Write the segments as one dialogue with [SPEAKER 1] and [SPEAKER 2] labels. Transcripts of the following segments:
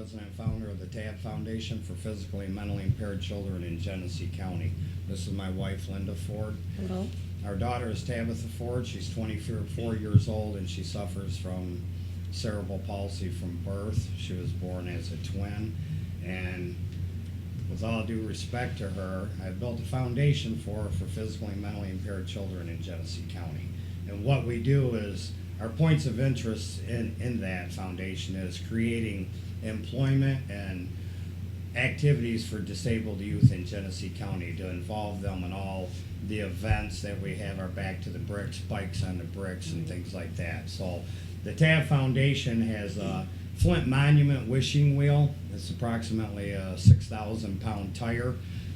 [SPEAKER 1] president and founder of the TAB Foundation for Physically and Mentally Impaired Children in Genesee County. This is my wife, Linda Ford.
[SPEAKER 2] Hello.
[SPEAKER 1] Our daughter is Tabitha Ford. She's 24 years old, and she suffers from cerebral palsy from birth. She was born as a twin, and with all due respect to her, I've built a foundation for physically and mentally impaired children in Genesee County. And what we do is, our points of interest in that foundation is creating employment and activities for disabled youth in Genesee County to involve them in all the events that we have, our Back to the Bricks, Bikes on the Bricks, and things like that. So the TAB Foundation has a Flint Monument wishing wheel. It's approximately a 6,000-pound tire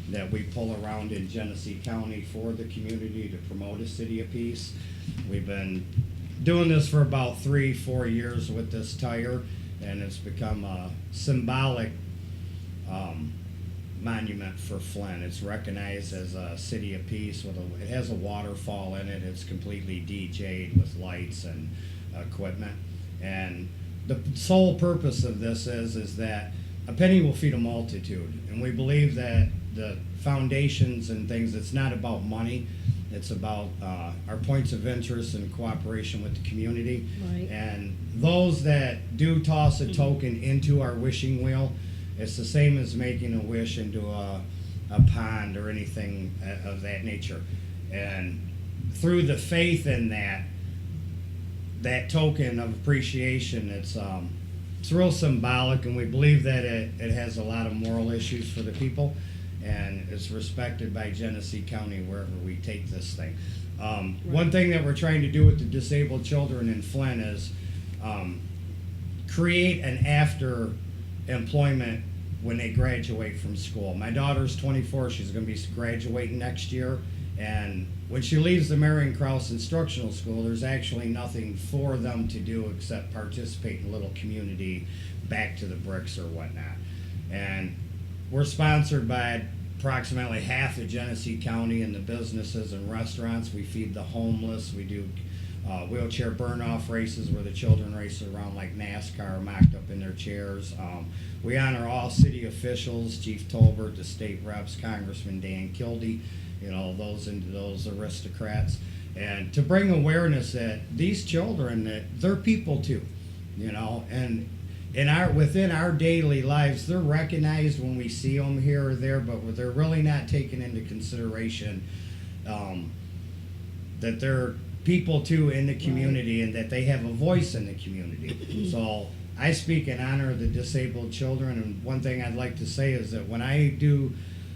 [SPEAKER 1] that we pull around in Genesee County for the community to promote a city of peace. We've been doing this for about 3-4 years with this tire, and it's become a symbolic monument for Flint. It's recognized as a city of peace. It has a waterfall in it. It's completely DJ'd with lights and equipment. And the sole purpose of this is that a penny will feed a multitude. And we believe that the foundations and things, it's not about money. It's about our points of interest and cooperation with the community.
[SPEAKER 2] Right.
[SPEAKER 1] And those that do toss a token into our wishing wheel, it's the same as making a wish into a pond or anything of that nature. And through the faith in that token of appreciation, it's real symbolic, and we believe that it has a lot of moral issues for the people, and it's respected by Genesee County wherever we take this thing. One thing that we're trying to do with the disabled children in Flint is create an after employment when they graduate from school. My daughter's 24, she's going to be graduating next year, and when she leaves the Marion Krause Instructional School, there's actually nothing for them to do except participate in a little community Back to the Bricks or whatnot. And we're sponsored by approximately half of Genesee County and the businesses and restaurants. We feed the homeless. We do wheelchair burn-off races where the children race around like NASCAR, mocked up in their chairs. We honor all city officials, Chief Tolbert, the state reps, Congressman Dan Kildee, those aristocrats, and to bring awareness that these children, that they're people too, and within our daily lives, they're recognized when we see them here or there, but they're really not taken into consideration that they're people too in the community, and that they have a voice in the community. So I speak in honor of the disabled children, and one thing I'd like to say is that when I do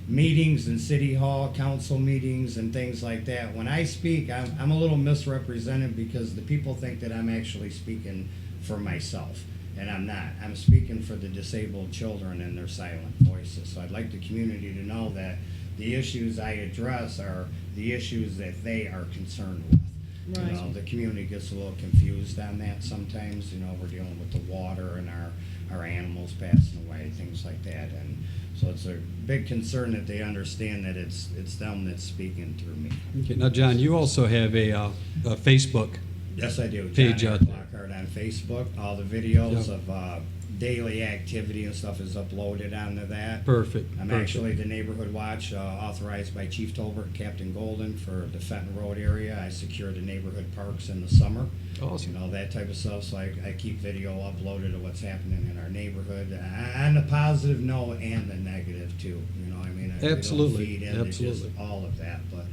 [SPEAKER 1] meetings in City Hall, council meetings, and things like that, when I speak, I'm a little misrepresented because the people think that I'm actually speaking for myself, and I'm not. I'm speaking for the disabled children and their silent voices. So I'd like the community to know that the issues I address are the issues that they are concerned with.
[SPEAKER 2] Right.
[SPEAKER 1] The community gets a little confused on that sometimes. We're dealing with the water and our animals passing away, things like that. And so it's a big concern that they understand that it's them that's speaking through me.
[SPEAKER 3] Okay. Now, John, you also have a Facebook
[SPEAKER 1] Yes, I do.
[SPEAKER 3] page
[SPEAKER 1] John
[SPEAKER 3] out there.
[SPEAKER 1] Lockhart on Facebook. All the videos of daily activity and stuff is uploaded onto that.
[SPEAKER 3] Perfect.
[SPEAKER 1] I'm actually the Neighborhood Watch authorized by Chief Tolbert and Captain Golden for the Fenton Road area. I secure the neighborhood parks in the summer.
[SPEAKER 3] Awesome.
[SPEAKER 1] That type of stuff. So I keep video uploaded of what's happening in our neighborhood on the positive note and the negative too.
[SPEAKER 3] Absolutely.
[SPEAKER 1] We don't feed into
[SPEAKER 3] Absolutely.
[SPEAKER 1] just all of that, but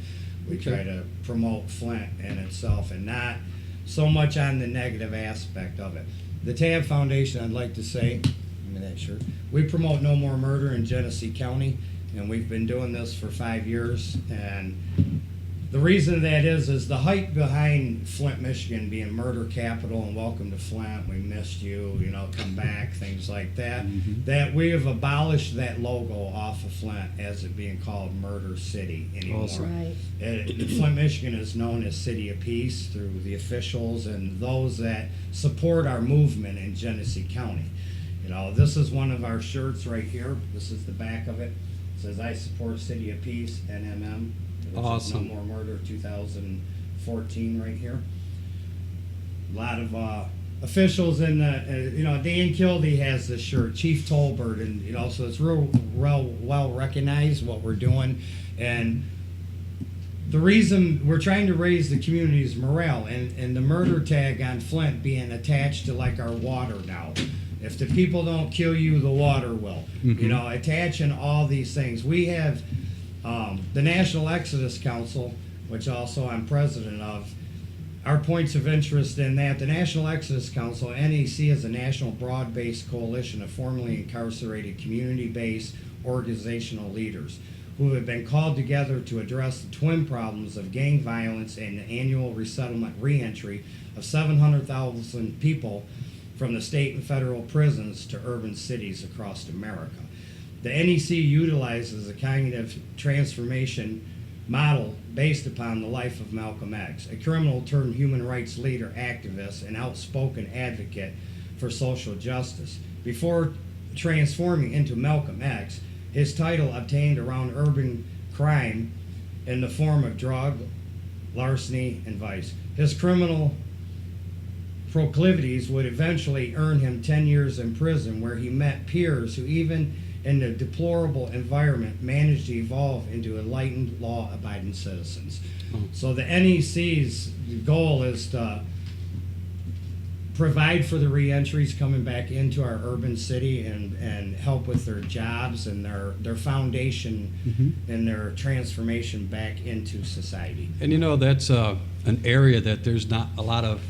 [SPEAKER 1] we
[SPEAKER 3] Okay.
[SPEAKER 1] try to promote Flint in itself and not so much on the negative aspect of it. The TAB Foundation, I'd like to say, give me that shirt. We promote no more murder in Genesee County, and we've been doing this for 5 years. And the reason that is the hype behind Flint, Michigan being murder capital and welcome to Flint, we missed you, come back, things like that. That we have abolished that logo off of Flint as it being called Murder City anymore.
[SPEAKER 3] Awesome.
[SPEAKER 2] Right.
[SPEAKER 1] Flint, Michigan is known as City of Peace through the officials and those that support our movement in Genesee County. This is one of our shirts right here. This is the back of it. It says, I support City of Peace, NMM. Which
[SPEAKER 3] Awesome.
[SPEAKER 1] is No More Murder 2014 right here. A lot of officials in the, Dan Kildee has this shirt, Chief Tolbert, and, so it's real well recognized what we're doing. And the reason we're trying to raise the community's morale, and the murder tag on Flint being attached to like our water now. If the people don't kill you, the water will. Attaching all these things. We have the National Exodus Council, which also I'm president of. Our points of interest in that, the National Exodus Council, NEC, is a national broad-based coalition of formerly incarcerated community-based organizational leaders who have been called together to address the twin problems of gang violence and the annual resettlement reentry of 700,000 people from the state and federal prisons to urban cities across America. The NEC utilizes a cognitive transformation model based upon the life of Malcolm X, a criminal turned human rights leader, activist, and outspoken advocate for social justice. Before transforming into Malcolm X, his title obtained around urban crime in the form of drug, larceny, and vice. His criminal proclivities would eventually earn him 10 years in prison, where he met peers who, even in the deplorable environment, managed to evolve into enlightened, law-abiding citizens. So the NEC's goal is to provide for the reentries coming back into our urban city and help with their jobs and their foundation and their transformation back into society.
[SPEAKER 3] And that's an area that there's not a lot of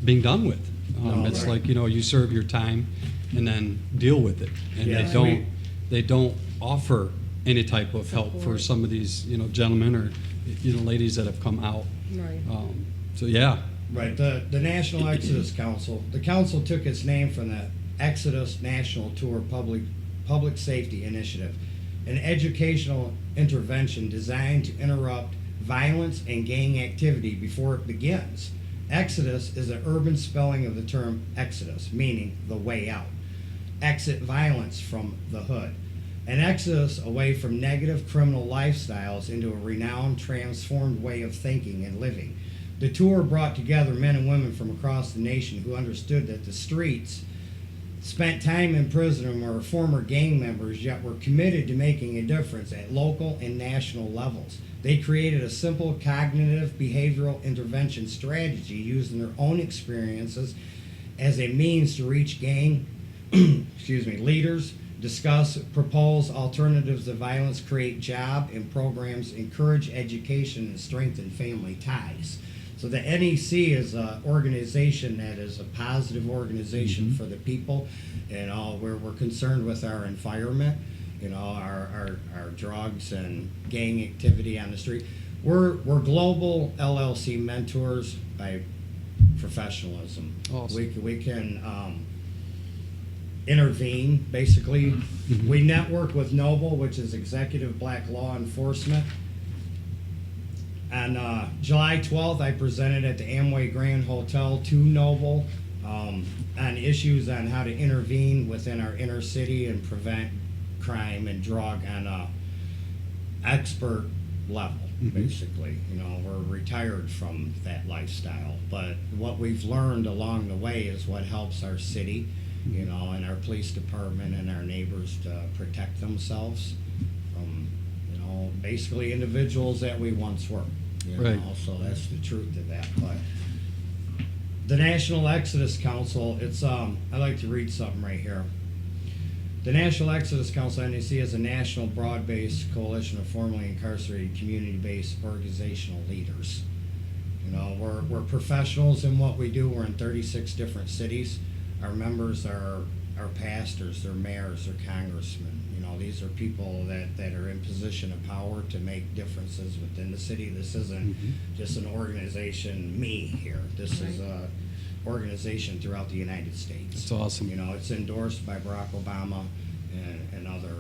[SPEAKER 3] being done with. It's
[SPEAKER 1] right.
[SPEAKER 3] like, you serve your time and then deal with it. And
[SPEAKER 1] Yes.
[SPEAKER 3] they don't offer any type of help for some of these, gentlemen or, ladies that have come out.
[SPEAKER 2] Right.
[SPEAKER 3] So yeah.
[SPEAKER 1] Right. The National Exodus Council. The council took its name from the Exodus National Tour Public Safety Initiative, an educational intervention designed to interrupt violence and gang activity before it begins. Exodus is an urban spelling of the term exodus, meaning the way out. Exit violence from the hood. An exodus away from negative criminal lifestyles into a renowned, transformed way of thinking and living. The tour brought together men and women from across the nation who understood that the streets, spent time in prison, and were former gang members, yet were committed to making a difference at local and national levels. They created a simple cognitive behavioral intervention strategy using their own experiences as a means to reach gang leaders, discuss, propose alternatives to violence, create job and programs, encourage education, and strengthen family ties. So the NEC is an organization that is a positive organization for the people, and we're concerned with our environment, our drugs and gang activity on the street. We're global LLC mentors by professionalism.
[SPEAKER 3] Awesome.
[SPEAKER 1] We can intervene, basically. We network with Noble, which is Executive Black Law Enforcement. On July 12th, I presented at the Amway Grand Hotel to Noble on issues on how to intervene within our inner city and prevent crime and drug on a expert level, basically. We're retired from that lifestyle, but what we've learned along the way is what helps our city, and our police department and our neighbors to protect themselves from, basically individuals that we once were.
[SPEAKER 3] Right.
[SPEAKER 1] So that's the truth of that. But the National Exodus Council, it's I'd like to read something right here. The National Exodus Council, NEC, is a national broad-based coalition of formerly incarcerated community-based organizational leaders. We're professionals in what we do. We're in 36 different cities. Our members are pastors, they're mayors, they're congressmen. These are people that are in position of power to make differences within the city. This isn't just an organization, me here. This is a organization throughout the United States.
[SPEAKER 3] That's awesome.
[SPEAKER 1] It's endorsed by Barack Obama and other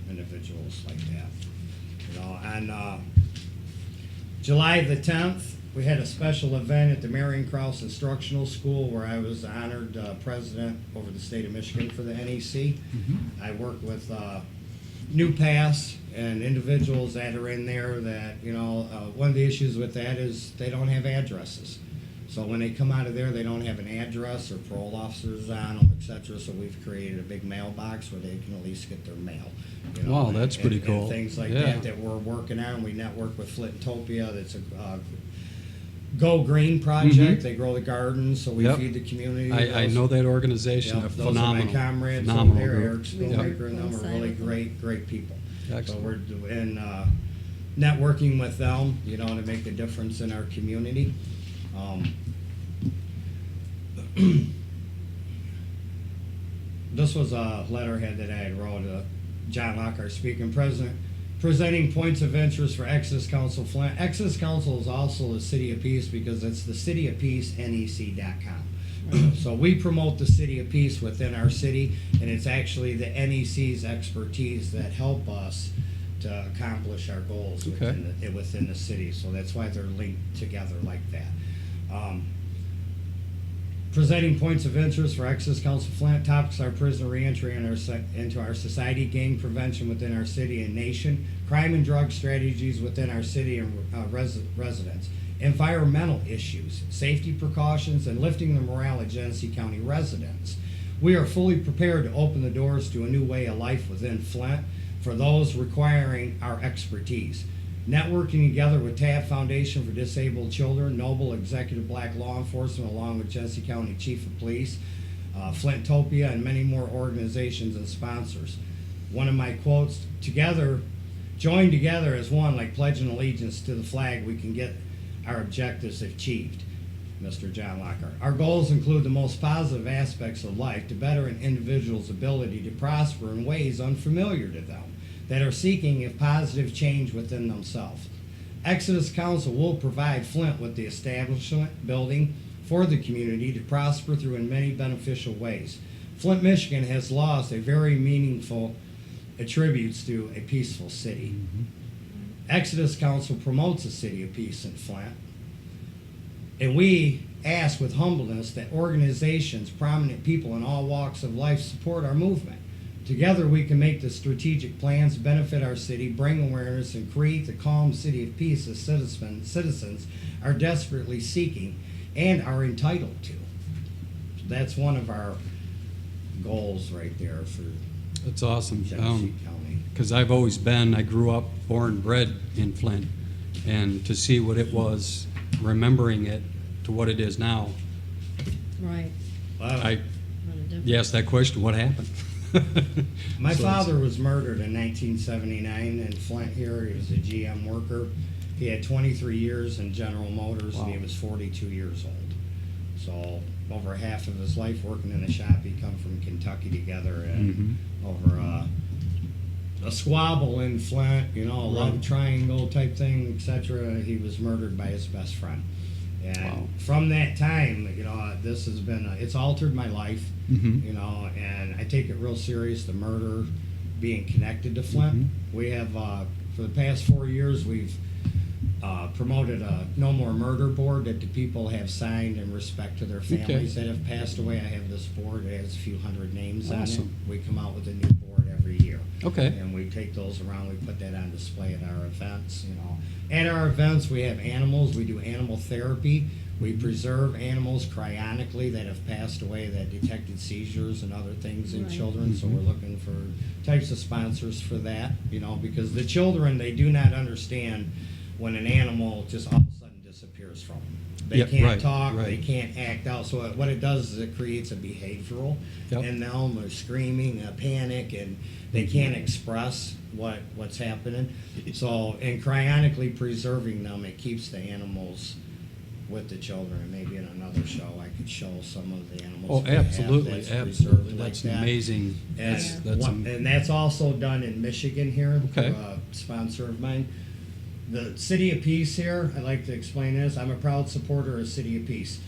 [SPEAKER 1] individuals like that. On July the 10th, we had a special event at the Marion Krause Instructional School where I was honored president over the state of Michigan for the NEC. I worked with New Pass and individuals that are in there that, one of the issues with that is they don't have addresses. So when they come out of there, they don't have an address or parole officers on them, et cetera. So we've created a big mailbox where they can at least get their mail. You know,
[SPEAKER 3] Wow, that's pretty
[SPEAKER 1] and
[SPEAKER 3] cool.
[SPEAKER 1] things like
[SPEAKER 3] Yeah.
[SPEAKER 1] that we're working on. We network with Flintopia. That's a Go Green project.
[SPEAKER 3] Mhm.
[SPEAKER 1] They grow the gardens, so we
[SPEAKER 3] Yep.
[SPEAKER 1] feed the community.
[SPEAKER 3] I know that organization.
[SPEAKER 1] Yep,
[SPEAKER 3] They're
[SPEAKER 1] those
[SPEAKER 3] phenomenal.
[SPEAKER 1] are my comrades
[SPEAKER 3] Phenomenal
[SPEAKER 1] over there.
[SPEAKER 3] group.
[SPEAKER 1] Eric Schoolmaker and them are really great people.
[SPEAKER 3] Excellent.
[SPEAKER 1] So we're doing networking with them, you know, to make a difference in our community. This was a letterhead that I had wrote, John Lockhart speaking, presenting points of interest for Exodus Council Flint. Exodus Council is also the City of Peace because it's the City of Peace, NEC.com. So we promote the City of Peace within our city, and it's actually the NEC's expertise that help us to accomplish our goals
[SPEAKER 3] Okay.
[SPEAKER 1] within the city. So that's why they're linked together like that. Presenting points of interest for Exodus Council Flint. Topics are prisoner reentry into our society, gang prevention within our city and nation, crime and drug strategies within our city and residents, environmental issues, safety precautions, and lifting the morale of Genesee County residents. We are fully prepared to open the doors to a new way of life within Flint for those requiring our expertise. Networking together with TAB Foundation for Disabled Children, Noble Executive Black Law Enforcement, along with Genesee County Chief of Police, Flintopia, and many more organizations and sponsors. One of my quotes, join together as one, like pledging allegiance to the flag, we can get our objectives achieved. Mr. John Lockhart. Our goals include the most positive aspects of life to better an individual's ability to prosper in ways unfamiliar to them, that are seeking a positive change within themselves. Exodus Council will provide Flint with the establishment building for the community to prosper through in many beneficial ways. Flint, Michigan has lost a very meaningful attributes to a peaceful city. Exodus Council promotes a city of peace in Flint. And we ask with humbleness that organizations, prominent people in all walks of life support our movement. Together we can make the strategic plans, benefit our city, bring awareness, and create the calm city of peace that citizens are desperately seeking and are entitled to. That's one of our goals right there for
[SPEAKER 3] That's awesome.
[SPEAKER 1] Genesee County.
[SPEAKER 3] Because I grew up, born and bred in Flint, and to see what it was, remembering it to what it is now,
[SPEAKER 2] Right.
[SPEAKER 3] you asked that question, what happened?
[SPEAKER 1] My
[SPEAKER 3] So
[SPEAKER 1] father was murdered in 1979 in Flint here. He was a GM worker. He had 23 years in General Motors, and he
[SPEAKER 3] Wow.
[SPEAKER 1] was 42 years old. So over half of his life working in the shop, he come from Kentucky together, and over a squabble in Flint, you know, a love
[SPEAKER 3] Right.
[SPEAKER 1] triangle type thing, etc. He was murdered by his best friend. And
[SPEAKER 3] Wow.
[SPEAKER 1] from that time, you know, this has been, it's altered my life,
[SPEAKER 3] Mhm.
[SPEAKER 1] you know, and I take it real serious, the murder being connected to Flint.
[SPEAKER 3] Mhm.
[SPEAKER 1] We have, for the past 4 years, we've promoted a No More Murder board that the people have signed in respect to their families that have passed away. I have this board, it has a few hundred names on it.
[SPEAKER 3] Awesome.
[SPEAKER 1] We come out with a new board every year.
[SPEAKER 3] Okay.
[SPEAKER 1] And we take those around, we put that on display at our events, you know. At our events, we have animals, we do animal therapy. We preserve animals cryonically that have passed away that detected seizures and other things in
[SPEAKER 2] Right.
[SPEAKER 1] children. So we're looking for types of sponsors for that, you know, because the children, they do not understand when an animal just all of a sudden disappears from them. They
[SPEAKER 3] Yep,
[SPEAKER 1] can't
[SPEAKER 3] right,
[SPEAKER 1] talk,
[SPEAKER 3] right.
[SPEAKER 1] they can't act out. So what it does is it creates a behavioral
[SPEAKER 3] Yep.
[SPEAKER 1] in them, a screaming, a panic, and they can't express what's happening. So in cryonically preserving them, it keeps the animals with the children. And maybe in another show I could show some of the animals.
[SPEAKER 3] Oh,
[SPEAKER 1] we have
[SPEAKER 3] absolutely,
[SPEAKER 1] that's preserved
[SPEAKER 3] absolutely.
[SPEAKER 1] like
[SPEAKER 3] That's
[SPEAKER 1] that.
[SPEAKER 3] amazing.
[SPEAKER 1] And, and that's also done in Michigan here,
[SPEAKER 3] Okay.
[SPEAKER 1] through a sponsor of mine. The City of Peace here, I like to explain this. I'm a proud supporter of City of Peace.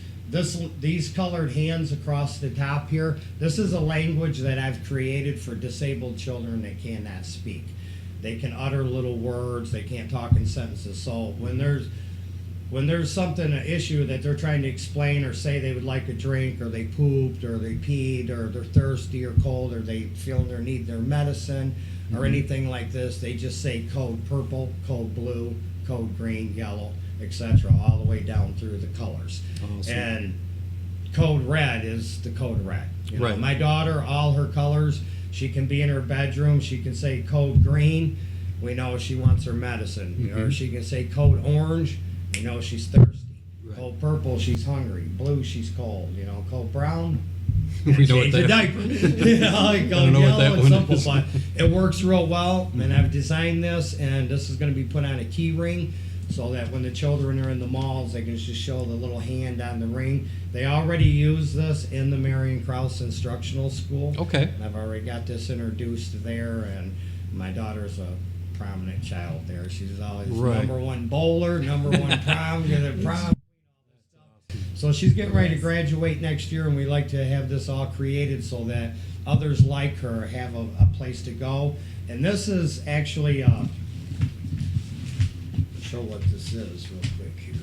[SPEAKER 1] These colored hands across the top here, this is a language that I've created for disabled children that cannot speak. They can utter little words, they can't talk in sentences. So when there's something, an issue that they're trying to explain or say they would like a drink, or they pooped, or they peed, or they're thirsty or cold, or they feel they need their medicine, or anything like this, they just say code purple, code blue, code green, yellow, etc., all the way down through the colors.
[SPEAKER 3] Awesome.
[SPEAKER 1] And code red is the code red. You know,
[SPEAKER 3] Right.
[SPEAKER 1] my daughter, all her colors, she can be in her bedroom, she can say code green, we know she wants her medicine. You know, or
[SPEAKER 3] Mhm.
[SPEAKER 1] she can say code orange, we know she's thirsty.
[SPEAKER 3] Right.
[SPEAKER 1] Code purple, she's hungry. Blue, she's cold. You know, code brown,
[SPEAKER 3] We know what
[SPEAKER 1] change the
[SPEAKER 3] that-
[SPEAKER 1] diaper. You know,
[SPEAKER 3] I
[SPEAKER 1] code
[SPEAKER 3] don't know what that
[SPEAKER 1] yellow, it's
[SPEAKER 3] one
[SPEAKER 1] simple,
[SPEAKER 3] is.
[SPEAKER 1] but it works real well. And
[SPEAKER 3] Mhm.
[SPEAKER 1] I've designed this, and this is going to be put on a key ring, so that when the children are in the malls, they can just show the little hand on the ring. They already use this in the Marion Krause Instructional School.
[SPEAKER 3] Okay.
[SPEAKER 1] I've already got this introduced there, and my daughter's a prominent child there. She's always
[SPEAKER 3] Right.
[SPEAKER 1] #1 bowler, #1 prom, you're the prom. So she's getting ready to graduate next year, and we like to have this all created so that others like her have a place to go. And this is actually, show what this is real quick here.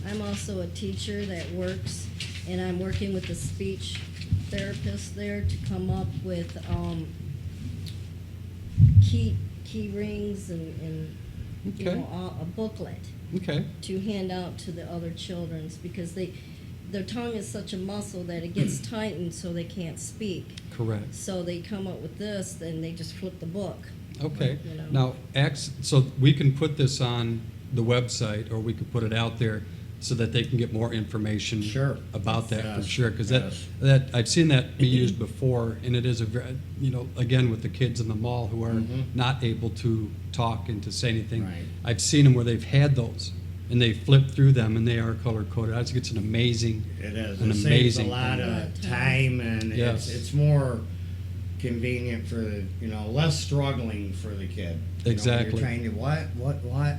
[SPEAKER 2] I'm also a teacher that works, and I'm working with a speech therapist there to come up with key rings and you
[SPEAKER 3] Okay.
[SPEAKER 2] know, a booklet
[SPEAKER 3] Okay.
[SPEAKER 2] to hand out to the other children's, because their tongue is such a muscle that it gets tightened so they can't speak.
[SPEAKER 3] Correct.
[SPEAKER 2] So they come up with this, then they just flip the book.
[SPEAKER 3] Okay.
[SPEAKER 2] You know.
[SPEAKER 3] Now, so we can put this on the website, or we could put it out there so that they can get more information
[SPEAKER 1] Sure.
[SPEAKER 3] about that for
[SPEAKER 1] Yes,
[SPEAKER 3] sure. Because
[SPEAKER 1] yes.
[SPEAKER 3] that I've seen that be used before, and it is a very, you know, again with the kids in the mall who are
[SPEAKER 1] Mhm.
[SPEAKER 3] not able to talk and to say anything.
[SPEAKER 1] Right.
[SPEAKER 3] I've seen them where they've had those, and they flip through them, and they are color coded. I think it's an amazing.
[SPEAKER 1] It is.
[SPEAKER 3] An
[SPEAKER 1] It saves a
[SPEAKER 3] amazing
[SPEAKER 1] lot
[SPEAKER 3] thing.
[SPEAKER 1] of time, and
[SPEAKER 3] Yes.
[SPEAKER 1] it's more convenient for the, you know, less struggling for the kid. You know,
[SPEAKER 3] Exactly.
[SPEAKER 1] you're trying to what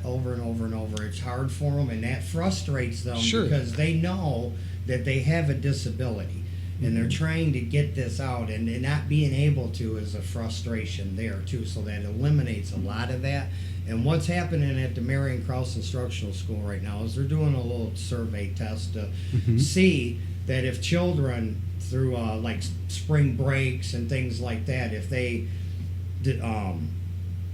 [SPEAKER 1] over and over and over. It's hard for them, and that frustrates them
[SPEAKER 3] Sure.
[SPEAKER 1] because they know that they have a disability, and they're trying to get this out, and not being able to is a frustration there too. So that eliminates a lot of that. And what's happening at the Marion Krause Instructional School right now is they're doing a little survey test to
[SPEAKER 3] Mhm.
[SPEAKER 1] see that if children through like spring breaks and things like that, if they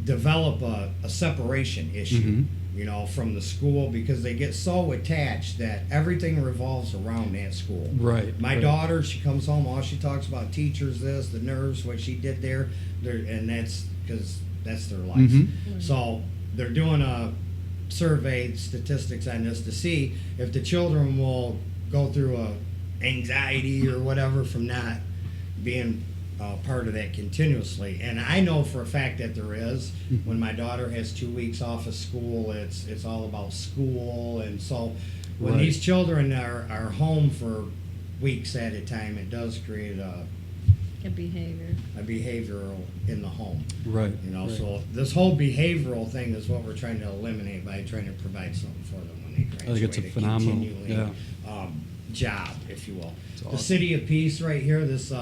[SPEAKER 1] develop a separation issue,
[SPEAKER 3] Mhm.
[SPEAKER 1] you know, from the school, because they get so attached that everything revolves around that school.
[SPEAKER 3] Right.
[SPEAKER 1] My
[SPEAKER 3] right.
[SPEAKER 1] daughter, she comes home, all she talks about teachers, this, the nerves, what she did there, and that's because that's their life.
[SPEAKER 3] Mhm.
[SPEAKER 1] So they're doing a survey statistics on this to see if the children will go through a anxiety or whatever from not being part of that continuously. And I know for a fact that there is.
[SPEAKER 3] Mhm.
[SPEAKER 1] When my daughter has 2 weeks off of school, it's all about school. And so when
[SPEAKER 3] Right.
[SPEAKER 1] these children are home for weeks at a time, it does create
[SPEAKER 2] A behavior.
[SPEAKER 1] a behavioral in the home.
[SPEAKER 3] Right.
[SPEAKER 1] You know,
[SPEAKER 3] right.
[SPEAKER 1] so this whole behavioral thing is what we're trying to eliminate by trying to provide something for them when they graduate.
[SPEAKER 3] I think it's a phenomenal,
[SPEAKER 1] continuing, job, if you will.
[SPEAKER 3] It's
[SPEAKER 1] The
[SPEAKER 3] awesome.
[SPEAKER 1] City of Peace right here, this,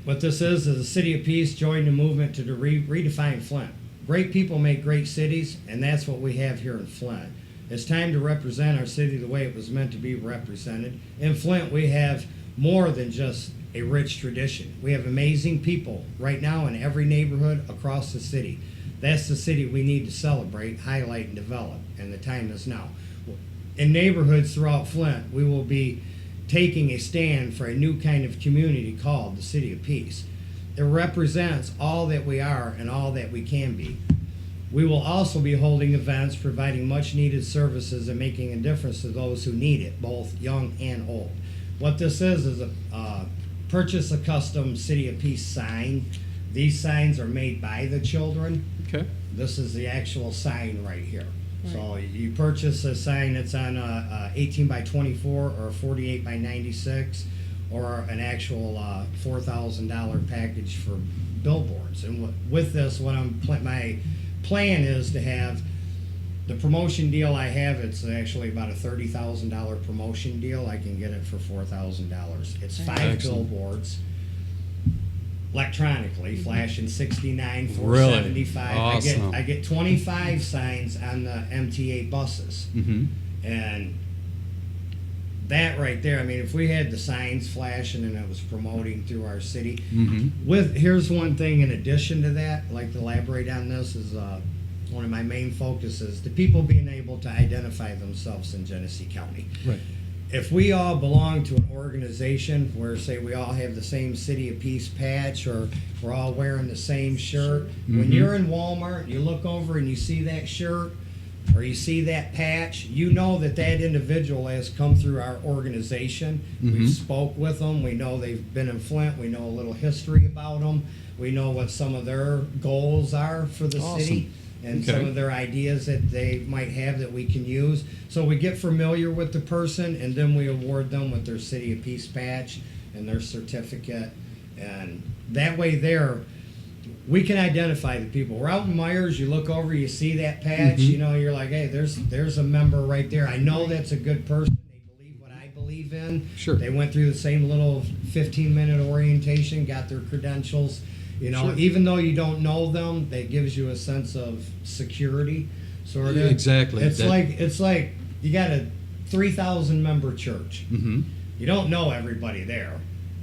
[SPEAKER 1] what this is the City of Peace joined the movement to redefine Flint. Great people make great cities, and that's what we have here in Flint. It's time to represent our city the way it was meant to be represented. In Flint, we have more than just a rich tradition. We have amazing people right now in every neighborhood across the city. That's the city we need to celebrate, highlight, and develop, and the time is now. In neighborhoods throughout Flint, we will be taking a stand for a new kind of community called the City of Peace. It represents all that we are and all that we can be. We will also be holding events, providing much needed services and making a difference to those who need it, both young and old. What this is a purchase a custom City of Peace sign. These signs are made by the children.
[SPEAKER 3] Okay.
[SPEAKER 1] This is the actual sign right here. So you purchase a sign that's on a 18 by 24 or a 48 by 96 or an actual $4,000 package for billboards. And with this, my plan is to have the promotion deal I have. It's actually about a $30,000 promotion deal. I can get it for $4,000. It's 5
[SPEAKER 3] Excellent.
[SPEAKER 1] billboards. Electronically, flashing 69,
[SPEAKER 3] Really?
[SPEAKER 1] 475.
[SPEAKER 3] Awesome.
[SPEAKER 1] I get 25 signs on the MTA buses.
[SPEAKER 3] Mm-hmm.
[SPEAKER 1] And that right there, I mean, if we had the signs flashing and it was promoting through our city,
[SPEAKER 3] Mm-hmm.
[SPEAKER 1] here's one thing in addition to that, I'd like to elaborate on this, is one of my main focuses, the people being able to identify themselves in Genesee County.
[SPEAKER 3] Right.
[SPEAKER 1] If we all belong to an organization where, say, we all have the same City of Peace patch, or we're all wearing the same shirt, when
[SPEAKER 3] Mhm.
[SPEAKER 1] you're in Walmart, you look over and you see that shirt or you see that patch, you know that that individual has come through our organization.
[SPEAKER 3] Mhm.
[SPEAKER 1] We've spoke with them. We know they've been in Flint. We know a little history about them. We know what some of their goals are for the
[SPEAKER 3] Awesome.
[SPEAKER 1] city, and
[SPEAKER 3] Okay.
[SPEAKER 1] some of their ideas that they might have that we can use. So we get familiar with the person, and then we award them with their City of Peace patch and their certificate. And that way there, we can identify the people. We're out in Myers, you look over, you see that patch,
[SPEAKER 3] Mhm.
[SPEAKER 1] you know, you're like, hey, there's a member right there. I know that's a good person. They believe what I believe in.
[SPEAKER 3] Sure.
[SPEAKER 1] They went through the same little 15-minute orientation, got their credentials. You know,
[SPEAKER 3] Sure.
[SPEAKER 1] even though you don't know them, that gives you a sense of security, sort of.
[SPEAKER 3] Exactly.
[SPEAKER 1] It's
[SPEAKER 3] That-
[SPEAKER 1] like you got a 3,000 member church.
[SPEAKER 3] Mhm.
[SPEAKER 1] You don't know everybody there,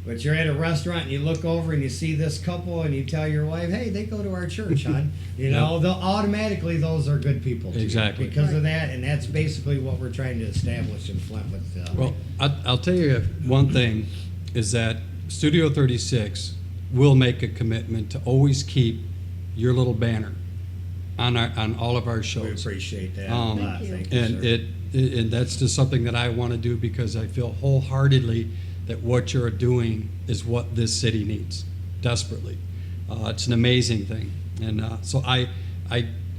[SPEAKER 1] but you're at a restaurant and you look over and you see this couple and you tell your wife, "Hey, they go to our church, hon." You know, they'll automatically those are good people to you
[SPEAKER 3] Exactly.
[SPEAKER 1] because of that, and that's basically what we're trying to establish in Flint with.
[SPEAKER 3] Well, I'll tell you one thing, is that Studio 36 will make a commitment to always keep your little banner on all of our
[SPEAKER 1] we
[SPEAKER 3] shows.
[SPEAKER 1] appreciate that a
[SPEAKER 3] Um,
[SPEAKER 1] lot.
[SPEAKER 2] Thank you.
[SPEAKER 1] Thank you,
[SPEAKER 3] And
[SPEAKER 1] sir.
[SPEAKER 3] and that's just something that I want to do, because I feel wholeheartedly that what you're doing is what this city needs desperately. It's an amazing thing. And so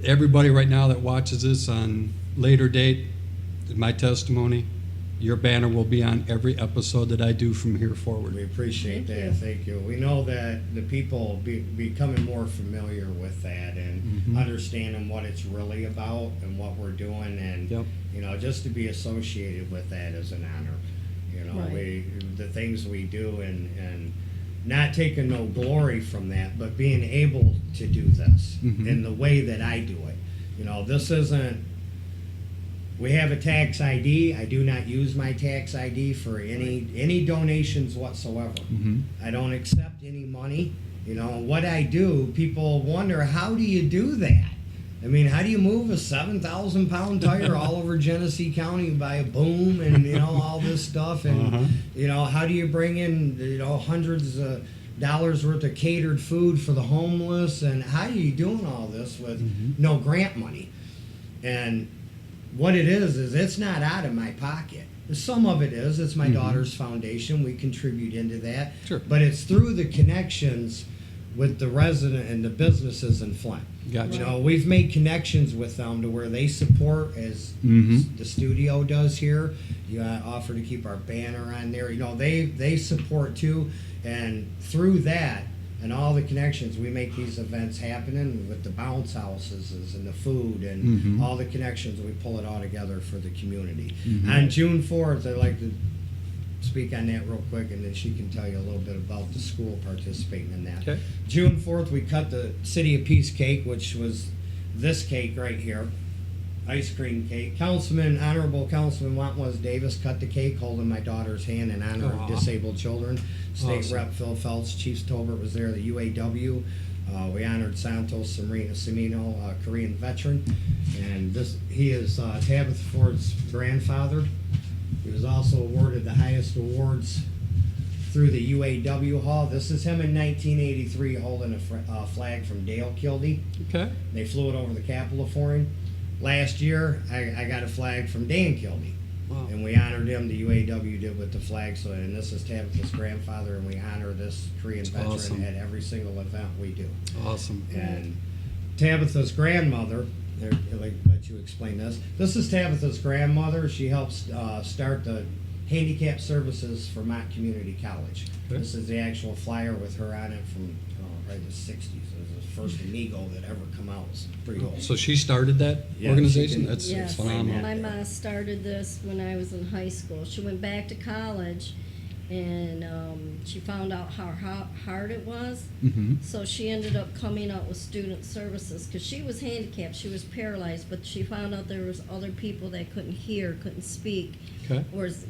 [SPEAKER 3] everybody right now that watches this on later date, in my testimony, your banner will be on every episode that I do from here forward.
[SPEAKER 1] We appreciate
[SPEAKER 2] Thank
[SPEAKER 1] that.
[SPEAKER 2] you.
[SPEAKER 1] Thank you. We know that the people becoming more familiar with that and
[SPEAKER 3] Mhm.
[SPEAKER 1] understanding what it's really about and what we're doing, and
[SPEAKER 3] Yep.
[SPEAKER 1] you know, just to be associated with that is an honor. You know,
[SPEAKER 2] Right.
[SPEAKER 1] the things we do, and not taking no glory from that, but being able to do this
[SPEAKER 3] Mhm.
[SPEAKER 1] in the way that I do it. You know, this isn't. We have a tax ID. I do not use my tax ID for any donations whatsoever.
[SPEAKER 3] Mhm.
[SPEAKER 1] I don't accept any money. You know, what I do, people wonder, how do you do that? I mean, how do you move a 7,000-pound tire all over Genesee County by a boom and, you know, all this stuff? And,
[SPEAKER 3] Uh-huh.
[SPEAKER 1] you know, how do you bring in, you know, hundreds of dollars worth of catered food for the homeless? And how are you doing all this with
[SPEAKER 3] Mhm.
[SPEAKER 1] no grant money? And what it is it's not out of my pocket. Some of it is. It's my
[SPEAKER 3] Mhm.
[SPEAKER 1] daughter's foundation. We contribute into that.
[SPEAKER 3] Sure.
[SPEAKER 1] But it's through the connections with the resident and the businesses in Flint.
[SPEAKER 3] Gotcha.
[SPEAKER 1] You know, we've made connections with them to where they support, as
[SPEAKER 3] Mhm.
[SPEAKER 1] the studio does here. You offer to keep our banner on there. You know, they support too. And through that, and all the connections, we make these events happening with the bounce houses and the food and
[SPEAKER 3] Mhm.
[SPEAKER 1] all the connections. We pull it all together for the community.
[SPEAKER 3] Mhm.
[SPEAKER 1] On June 4th, I'd like to speak on that real quick, and then she can tell you a little bit about the school participating in that.
[SPEAKER 3] Okay.
[SPEAKER 1] June 4th, we cut the City of Peace cake, which was this cake right here, ice cream cake. Honorable Councilman Wantwas Davis cut the cake, holding my daughter's hand in honor
[SPEAKER 3] Aw.
[SPEAKER 1] of disabled children. State
[SPEAKER 3] Awesome.
[SPEAKER 1] Rep Phil Feltz, Chief Tolbert was there, the UAW. We honored Santos Semino, Korean veteran, and he is Tabitha Ford's grandfather. He was also awarded the highest awards through the UAW Hall. This is him in 1983 holding a flag from Dale Kildee.
[SPEAKER 3] Okay.
[SPEAKER 1] They flew it over the Capitol for him. Last year, I got a flag from Dan Kildee,
[SPEAKER 3] Wow.
[SPEAKER 1] and we honored him. The UAW did with the flag. So, and this is Tabitha's grandfather, and we honor this Korean veteran
[SPEAKER 3] awesome.
[SPEAKER 1] at every single event we do.
[SPEAKER 3] Awesome.
[SPEAKER 1] And Tabitha's grandmother, let you explain this. This is Tabitha's grandmother. She helps start the handicap services for Mott Community College.
[SPEAKER 3] Okay.
[SPEAKER 1] This is the actual flyer with her on it from right the 60s. It was the first Amigo that ever come out. It's pretty old.
[SPEAKER 3] So she started that
[SPEAKER 1] Yeah,
[SPEAKER 3] organization?
[SPEAKER 1] she can-
[SPEAKER 3] That's
[SPEAKER 2] Yes,
[SPEAKER 3] phenomenal.
[SPEAKER 2] my mom started this when I was in high school. She went back to college, and she found out how hard it was.
[SPEAKER 3] Mm-hmm.
[SPEAKER 2] So she ended up coming out with student services, because she was handicapped, she was paralyzed, but she found out there was other people that couldn't hear, couldn't speak,
[SPEAKER 3] Okay.
[SPEAKER 2] was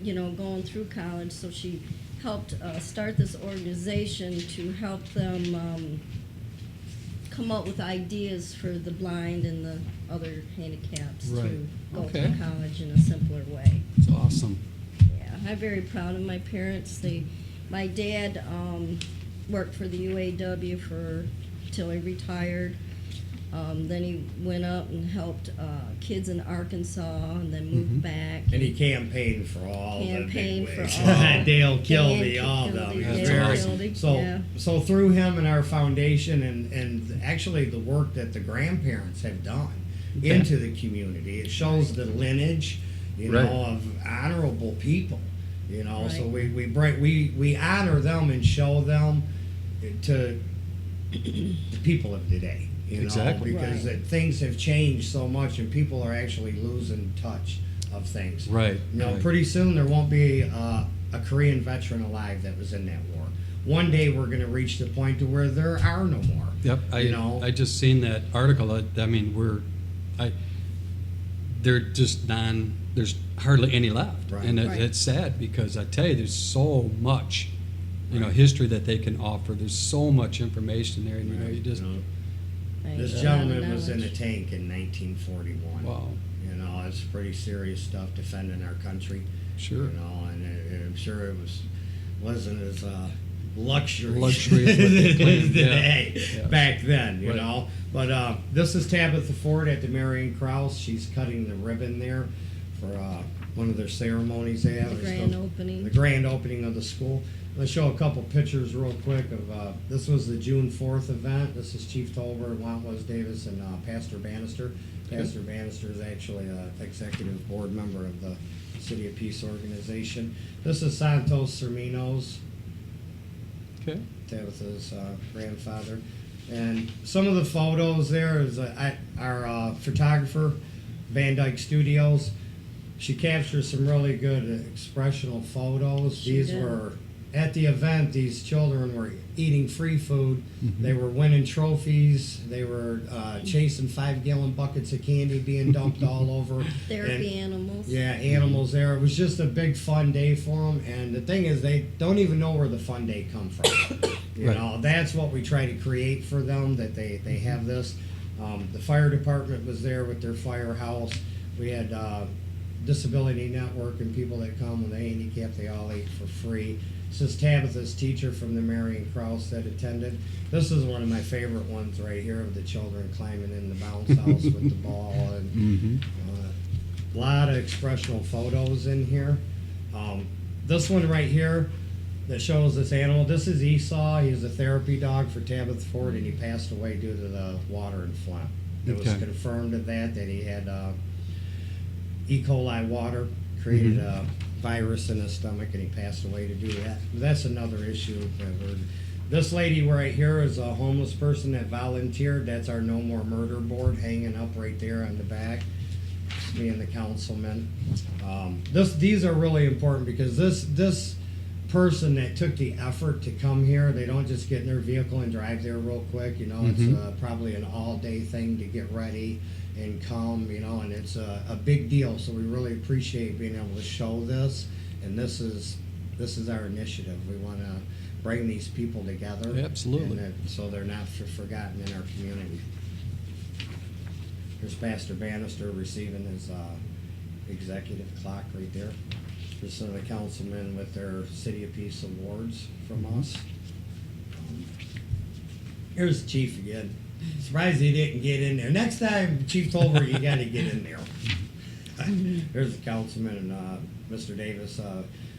[SPEAKER 2] going through college. So she helped start this organization to help them come up with ideas for the blind and the other handicaps to
[SPEAKER 3] Right.
[SPEAKER 2] go
[SPEAKER 3] Okay.
[SPEAKER 2] to college in a simpler way.
[SPEAKER 3] It's awesome.
[SPEAKER 2] Yeah, I'm very proud of my parents. My dad worked for the UAW till he retired. Then he went up and helped kids in Arkansas, and then moved
[SPEAKER 3] Mhm.
[SPEAKER 2] back.
[SPEAKER 1] And he campaigned for all
[SPEAKER 2] Campaigned
[SPEAKER 1] the
[SPEAKER 2] for
[SPEAKER 1] bigwigs.
[SPEAKER 2] all.
[SPEAKER 1] Dale Kilby,
[SPEAKER 2] Dan
[SPEAKER 1] all of
[SPEAKER 2] Kilby,
[SPEAKER 1] them.
[SPEAKER 3] That's
[SPEAKER 1] Very-
[SPEAKER 3] awesome.
[SPEAKER 2] Kilby,
[SPEAKER 1] So,
[SPEAKER 2] yeah.
[SPEAKER 1] so through him and our foundation, and actually the work that the grandparents have done
[SPEAKER 3] Okay.
[SPEAKER 1] into the community, it shows the lineage,
[SPEAKER 3] Right.
[SPEAKER 1] of honorable people. So
[SPEAKER 2] Right.
[SPEAKER 1] we honor them and show them to the people of today.
[SPEAKER 3] Exactly.
[SPEAKER 1] Because
[SPEAKER 2] Right.
[SPEAKER 1] things have changed so much, and people are actually losing touch of things.
[SPEAKER 3] Right. right.
[SPEAKER 1] Pretty soon there won't be a Korean veteran alive that was in that war. One day we're going to reach the point to where there are no more.
[SPEAKER 3] Yep, I just seen that article. I mean, they're just there's hardly any left,
[SPEAKER 1] Right.
[SPEAKER 3] and
[SPEAKER 2] Right.
[SPEAKER 3] it's sad because I tell you, there's so much, history that they can offer. There's so much information there, and you just
[SPEAKER 2] Right.
[SPEAKER 1] This
[SPEAKER 2] A lot of
[SPEAKER 1] gentleman was in a
[SPEAKER 2] knowledge.
[SPEAKER 1] tank in 1941.
[SPEAKER 3] wow,
[SPEAKER 1] It's pretty serious stuff defending our country.
[SPEAKER 3] sure.
[SPEAKER 1] And I'm sure it wasn't as luxury
[SPEAKER 3] Luxury is what
[SPEAKER 1] as
[SPEAKER 3] they
[SPEAKER 1] it
[SPEAKER 3] claim,
[SPEAKER 1] is today
[SPEAKER 3] yeah.
[SPEAKER 1] back then,
[SPEAKER 3] Right.
[SPEAKER 1] But this is Tabitha Ford at the Marion Krause. She's cutting the ribbon there for one of their ceremonies they have.
[SPEAKER 2] The grand opening.
[SPEAKER 1] The grand opening of the school. Let's show a couple pictures real quick of this was the June 4th event. This is Chief Tolbert, Wantwas Davis, and Pastor Bannister. Pastor Bannister is actually an executive board member of the City of Peace organization. This is Santos Cerminos,
[SPEAKER 3] Okay.
[SPEAKER 1] Tabitha's grandfather. And some of the photos there is our photographer, Van Dyke Studios. She captured some really good expressional photos.
[SPEAKER 2] She
[SPEAKER 1] These
[SPEAKER 2] did.
[SPEAKER 1] were at the event. These children were eating free food.
[SPEAKER 3] Mhm.
[SPEAKER 1] They were winning trophies. They were chasing 5-gallon buckets of candy being dumped all over.
[SPEAKER 2] Therapy
[SPEAKER 1] And-
[SPEAKER 2] animals.
[SPEAKER 1] Yeah, animals there. It was just a big fun day for them. And the thing is, they don't even know where the fun day come from.
[SPEAKER 3] Right.
[SPEAKER 1] That's what we try to create for them, that they have this. The fire department was there with their firehouse. We had Disability Network and people that come with a handicap, they all ate for free. This is Tabitha's teacher from the Marion Krause that attended. This is one of my favorite ones right here of the children climbing in the bounce house with the ball. And
[SPEAKER 3] Mm-hmm.
[SPEAKER 1] a lot of expressional photos in here. This one right here that shows this animal, this is Esau. He was a therapy dog for Tabitha Ford, and he passed away due to the water in Flint. It was
[SPEAKER 3] Okay.
[SPEAKER 1] confirmed that he had E. coli water, created a virus in his stomach, and he passed away to do that. That's another issue. This lady right here is a homeless person that volunteered. That's our No More Murder board hanging up right there on the back. It's me and the councilman. These are really important because this person that took the effort to come here, they don't just get in their vehicle and drive there real quick. It's probably an all-day thing to get ready and come, and it's a big deal. So we really appreciate being able to show this, and this is our initiative. We want to bring these people together,
[SPEAKER 3] Absolutely.
[SPEAKER 1] so they're not forgotten in our community. Here's Pastor Bannister receiving his executive clock right there. Here's some of the councilmen with their City of Peace awards from us. Here's the chief again. Surprised he didn't get in there. Next time, Chief Tolbert, you got to get in there. There's the councilman and Mr. Davis.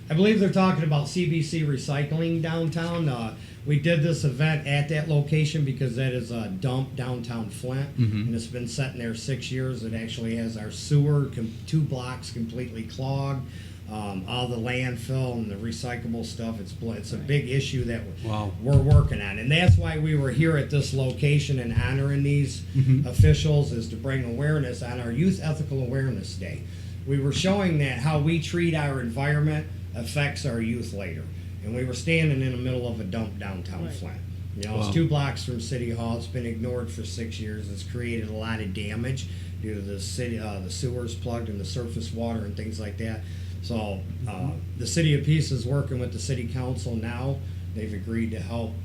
[SPEAKER 1] I believe they're talking about CBC recycling downtown. We did this event at that location because that is a dump downtown Flint,
[SPEAKER 3] Mhm.
[SPEAKER 1] and it's been sitting there 6 years. It actually has our sewer, 2 blocks completely clogged. All the landfill and the recyclable stuff, it's a big issue that
[SPEAKER 3] Wow.
[SPEAKER 1] we're working on. And that's why we were here at this location and honoring these
[SPEAKER 3] Mhm.
[SPEAKER 1] officials, is to bring awareness on our Youth Ethical Awareness Day. We were showing that how we treat our environment affects our youth later. And we were standing in the middle of a dump downtown
[SPEAKER 2] Right.
[SPEAKER 1] Flint.
[SPEAKER 3] Wow.
[SPEAKER 1] It's 2 blocks from City Hall. It's been ignored for 6 years. It's created a lot of damage due to the sewers plugged and the surface water and things like that. So the City of Peace is working with the City Council now. They've agreed to help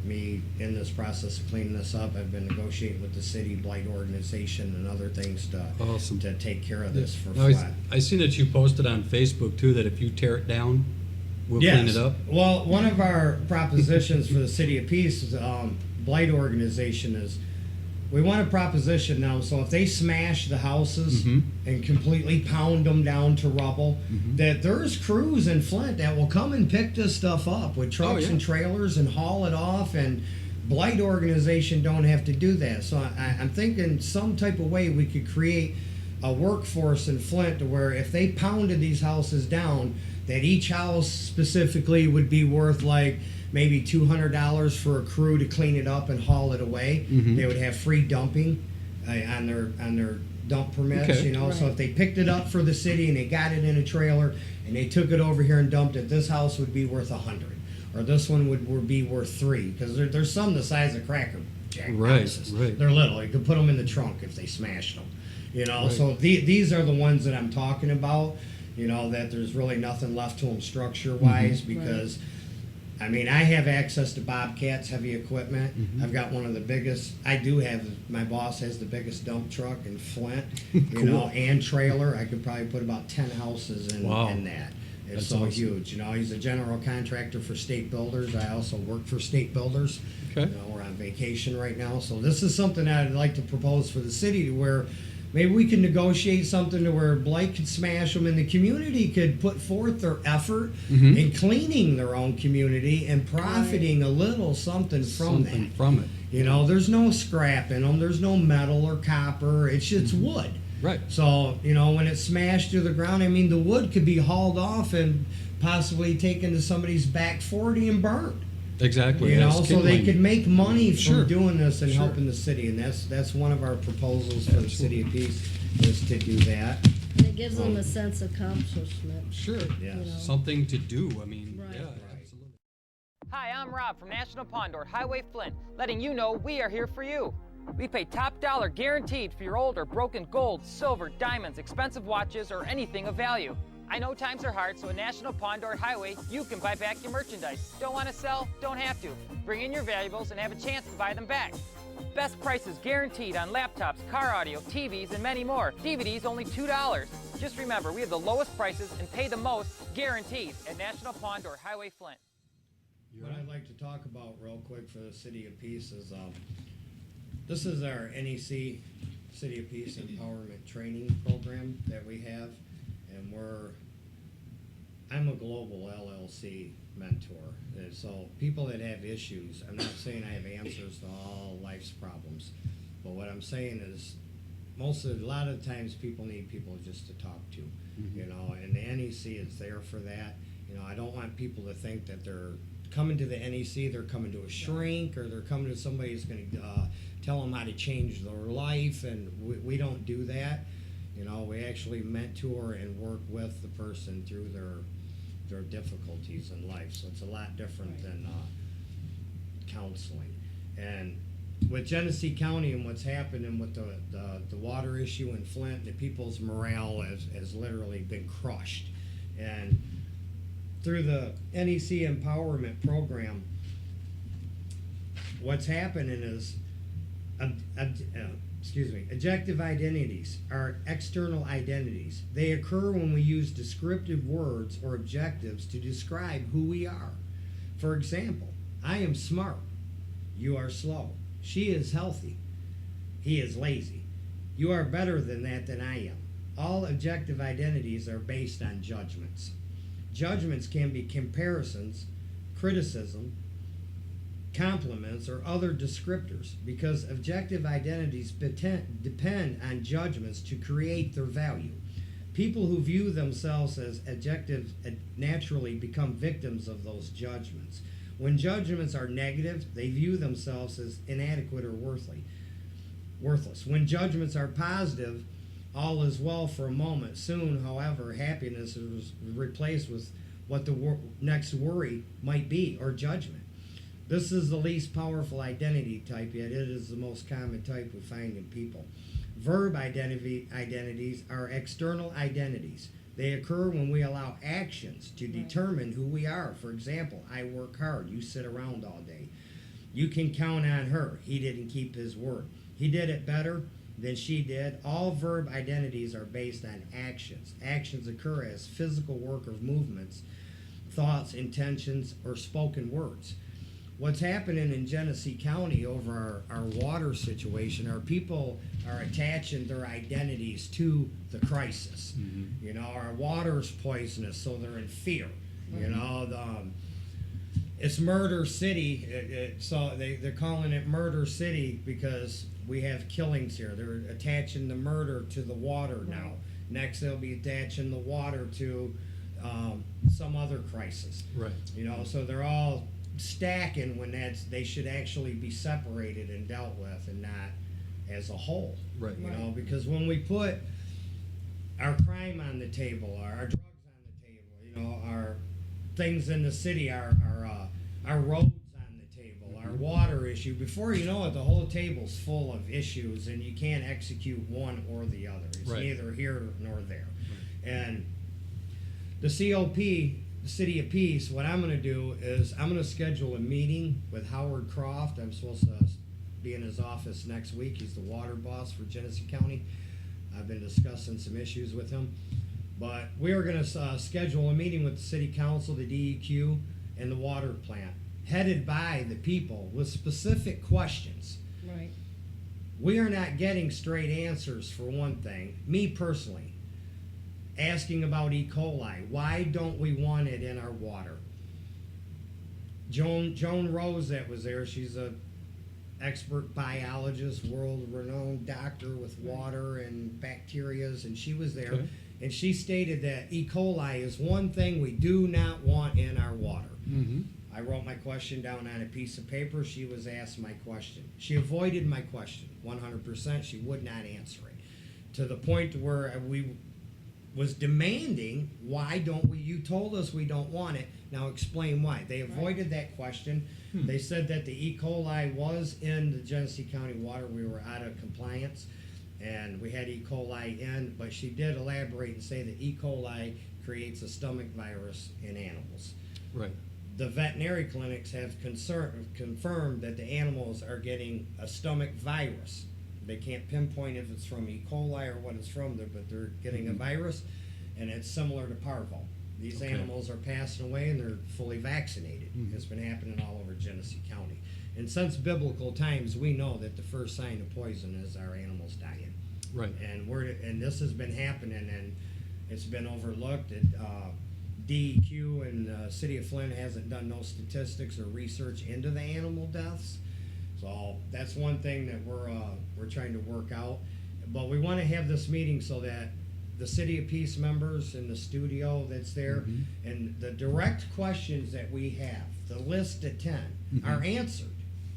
[SPEAKER 1] me in this process of cleaning this up. I've been negotiating with the city blight organization and other things
[SPEAKER 3] Awesome.
[SPEAKER 1] to take care of this for
[SPEAKER 3] Now,
[SPEAKER 1] flat.
[SPEAKER 3] I seen that you posted on Facebook too, that if you tear it down, we'll clean it up.
[SPEAKER 1] Well, one of our propositions for the City of Peace, blight organization, is we want a proposition now. So if they smash the houses
[SPEAKER 3] Mhm.
[SPEAKER 1] and completely pound them down to rubble, that there's crews in Flint that will come and pick this stuff up with trucks
[SPEAKER 3] yeah.
[SPEAKER 1] and trailers and haul it off. And blight organization don't have to do that. So I'm thinking some type of way we could create a workforce in Flint to where if they pounded these houses down, that each house specifically would be worth like maybe $200 for a crew to clean it up and haul it away.
[SPEAKER 3] Mhm.
[SPEAKER 1] They would have free dumping on their dump permits.
[SPEAKER 3] Okay.
[SPEAKER 1] You know, so
[SPEAKER 2] Right.
[SPEAKER 1] if they picked it up for the city and they got it in a trailer and they took it over here and dumped it, this house would be worth 100, or this one would be worth 3, because there's some the size of Cracker Jack
[SPEAKER 3] Right,
[SPEAKER 1] houses.
[SPEAKER 3] right.
[SPEAKER 1] They're little. You could put them in the trunk if they smashed them. You know,
[SPEAKER 3] Right.
[SPEAKER 1] so these are the ones that I'm talking about. You know, that there's really nothing left to them structure-wise, because, I mean, I have access to Bobcats, heavy equipment. I've got one of the biggest, my boss has the biggest dump truck in Flint, you know, and trailer. I could probably put about 10 houses in
[SPEAKER 3] Wow.
[SPEAKER 1] that. It's
[SPEAKER 3] That's
[SPEAKER 1] so
[SPEAKER 3] awesome.
[SPEAKER 1] huge. You know, he's a general contractor for State Builders. I also work for State Builders.
[SPEAKER 3] Okay.
[SPEAKER 1] You know, we're on vacation right now. So this is something I'd like to propose for the city, to where maybe we can negotiate something to where blight could smash them and the community could put forth their effort in cleaning their own community and profiting a little something from
[SPEAKER 3] Something
[SPEAKER 1] that.
[SPEAKER 3] from it.
[SPEAKER 1] You know, there's no scrap in them. There's no metal or copper. It's just wood.
[SPEAKER 3] Right.
[SPEAKER 1] So, you know, when it's smashed to the ground, I mean, the wood could be hauled off and possibly taken to somebody's back 40 and burned.
[SPEAKER 3] Exactly.
[SPEAKER 1] You know,
[SPEAKER 3] That's
[SPEAKER 1] so they
[SPEAKER 3] kindling.
[SPEAKER 1] could make money from
[SPEAKER 3] Sure.
[SPEAKER 1] doing this and
[SPEAKER 3] Sure.
[SPEAKER 1] helping the city. And that's one of our proposals for the City of Peace, is to do that.
[SPEAKER 2] And it gives them a sense of accomplishment.
[SPEAKER 3] Sure.
[SPEAKER 1] Yes.
[SPEAKER 2] You know.
[SPEAKER 3] Something to do. I mean,
[SPEAKER 2] Right.
[SPEAKER 3] yeah,
[SPEAKER 2] Right.
[SPEAKER 3] absolutely.
[SPEAKER 4] Hi, I'm Rob from National Pondor Highway Flint, letting you know we are here for you. We pay top dollar guaranteed for your old or broken gold, silver, diamonds, expensive watches, or anything of value. I know times are hard, so at National Pondor Highway, you can buy back your merchandise. Don't want to sell? Don't have to. Bring in your valuables and have a chance to buy them back. Best prices guaranteed on laptops, car audio, TVs, and many more. DVDs only $2. Just remember, we have the lowest prices and pay the most, guaranteed, at National Pondor Highway Flint.
[SPEAKER 1] What I'd like to talk about real quick for the City of Peace is, this is our NEC City of Peace Empowerment Training Program that we have, and I'm a global LLC mentor. And so people that have issues, I'm not saying I have answers to all life's problems, but what I'm saying is a lot of times people need people just to talk to, you know, and the NEC is there for that. You know, I don't want people to think that they're coming to the NEC, they're coming to a shrink, or they're coming to somebody who's going to tell them how to change their life, and we don't do that. You know, we actually mentor and work with the person through their difficulties in life, so it's a lot different than counseling. And with Genesee County and what's happening with the water issue in Flint, the people's morale has literally been crushed. And through the NEC Empowerment Program, what's happening is, objective identities are external identities. They occur when we use descriptive words or objectives to describe who we are. For example, I am smart. You are slow. She is healthy. He is lazy. You are better than that than I am. All objective identities are based on judgments. Judgments can be comparisons, criticism, compliments, or other descriptors, because objective identities depend on judgments to create their value. People who view themselves as objective naturally become victims of those judgments. When judgments are negative, they view themselves as inadequate or worthless. When judgments are positive, all is well for a moment. Soon, however, happiness is replaced with what the next worry might be, or judgment. This is the least powerful identity type, yet it is the most common type we find in people. Verb identities are external identities. They occur when we allow actions to determine who we are. For example, I work hard, you sit around all day. You can count on her. He didn't keep his word. He did it better than she did. All verb identities are based on actions. Actions occur as physical work of movements, thoughts, intentions, or spoken words. What's happening in Genesee County over our water situation are people are attaching their identities to the crisis. You know, our water's poisonous, so they're in fear. You know, it's Murder City, so they're calling it Murder City because we have killings here. They're attaching the murder to the water now. Next, they'll be attaching the water to some other crisis.
[SPEAKER 3] Right.
[SPEAKER 1] You know, so they're all stacking when they should actually be separated and dealt with and not as a whole.
[SPEAKER 3] Right.
[SPEAKER 1] You know, because when we put our crime on the table, our drugs on the table, you know, our things in the city, our roads on the table, our water issue, before you know it, the whole table's full of issues and you can't execute one or the other. It's neither here nor there. And the COP, the City of Peace, what I'm going to do is I'm going to schedule a meeting with Howard Croft. I'm supposed to be in his office next week. He's the water boss for Genesee County. I've been discussing some issues with him. But we are going to schedule a meeting with the City Council, the DEQ, and the water plant, headed by the people with specific questions.
[SPEAKER 2] Right.
[SPEAKER 1] We are not getting straight answers, for one thing. Me personally, asking about E. coli. Why don't we want it in our water? Joan Rose that was there, she's a expert biologist, world-renowned doctor with water and bacterias, and she was there.
[SPEAKER 3] Okay.
[SPEAKER 1] And she stated that E. coli is one thing we do not want in our water. I wrote my question down on a piece of paper. She was asked my question. She avoided my question 100%. She would not answer it, to the point where we was demanding, why don't we, you told us we don't want it, now explain why. They avoided that question. They said that the E. coli was in the Genesee County water. We were out of compliance and we had E. coli in, but she did elaborate and say that E. coli creates a stomach virus in animals.
[SPEAKER 3] Right.
[SPEAKER 1] The veterinary clinics have confirmed that the animals are getting a stomach virus. They can't pinpoint if it's from E. coli or what it's from, but they're getting a virus, and it's similar to parvo. These animals are passing away, and they're fully vaccinated. It's been happening all over Genesee County. And since biblical times, we know that the first sign of poison is our animals dying.
[SPEAKER 3] Right.
[SPEAKER 1] And this has been happening, and it's been overlooked. DEQ and City of Flint hasn't done no statistics or research into the animal deaths. So that's one thing that we're trying to work out. But we want to have this meeting so that the City of Peace members in the studio that's there and the direct questions that we have, the list of 10, are answered.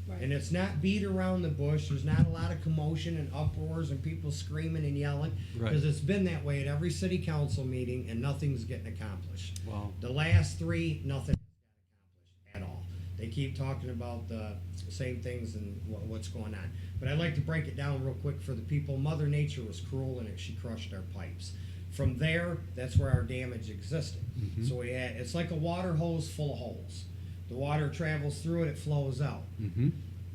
[SPEAKER 2] Right.
[SPEAKER 1] And it's not beat around the bush. There's not a lot of commotion and uproars and people screaming and yelling. Because it's been that way at every city council meeting and nothing's getting accomplished.
[SPEAKER 3] Wow.
[SPEAKER 1] The last 3, nothing got accomplished at all. They keep talking about the same things and what's going on. But I'd like to break it down real quick for the people. Mother Nature was cruel and she crushed our pipes. From there, that's where our damage existed. So it's like a water hose full of holes. The water travels through it, it flows out.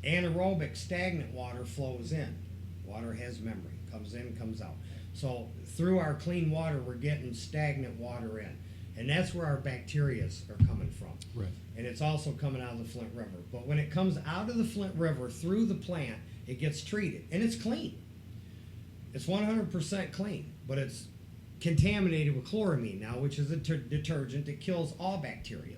[SPEAKER 1] Anaerobic, stagnant water flows in. Water has memory, comes in, comes out. So through our clean water, we're getting stagnant water in. And that's where our bacteria are coming from.
[SPEAKER 3] Right.
[SPEAKER 1] And it's also coming out of the Flint River. But when it comes out of the Flint River through the plant, it gets treated. And it's clean. It's 100% clean. But it's contaminated with chloramine now, which is a detergent that kills all bacteria.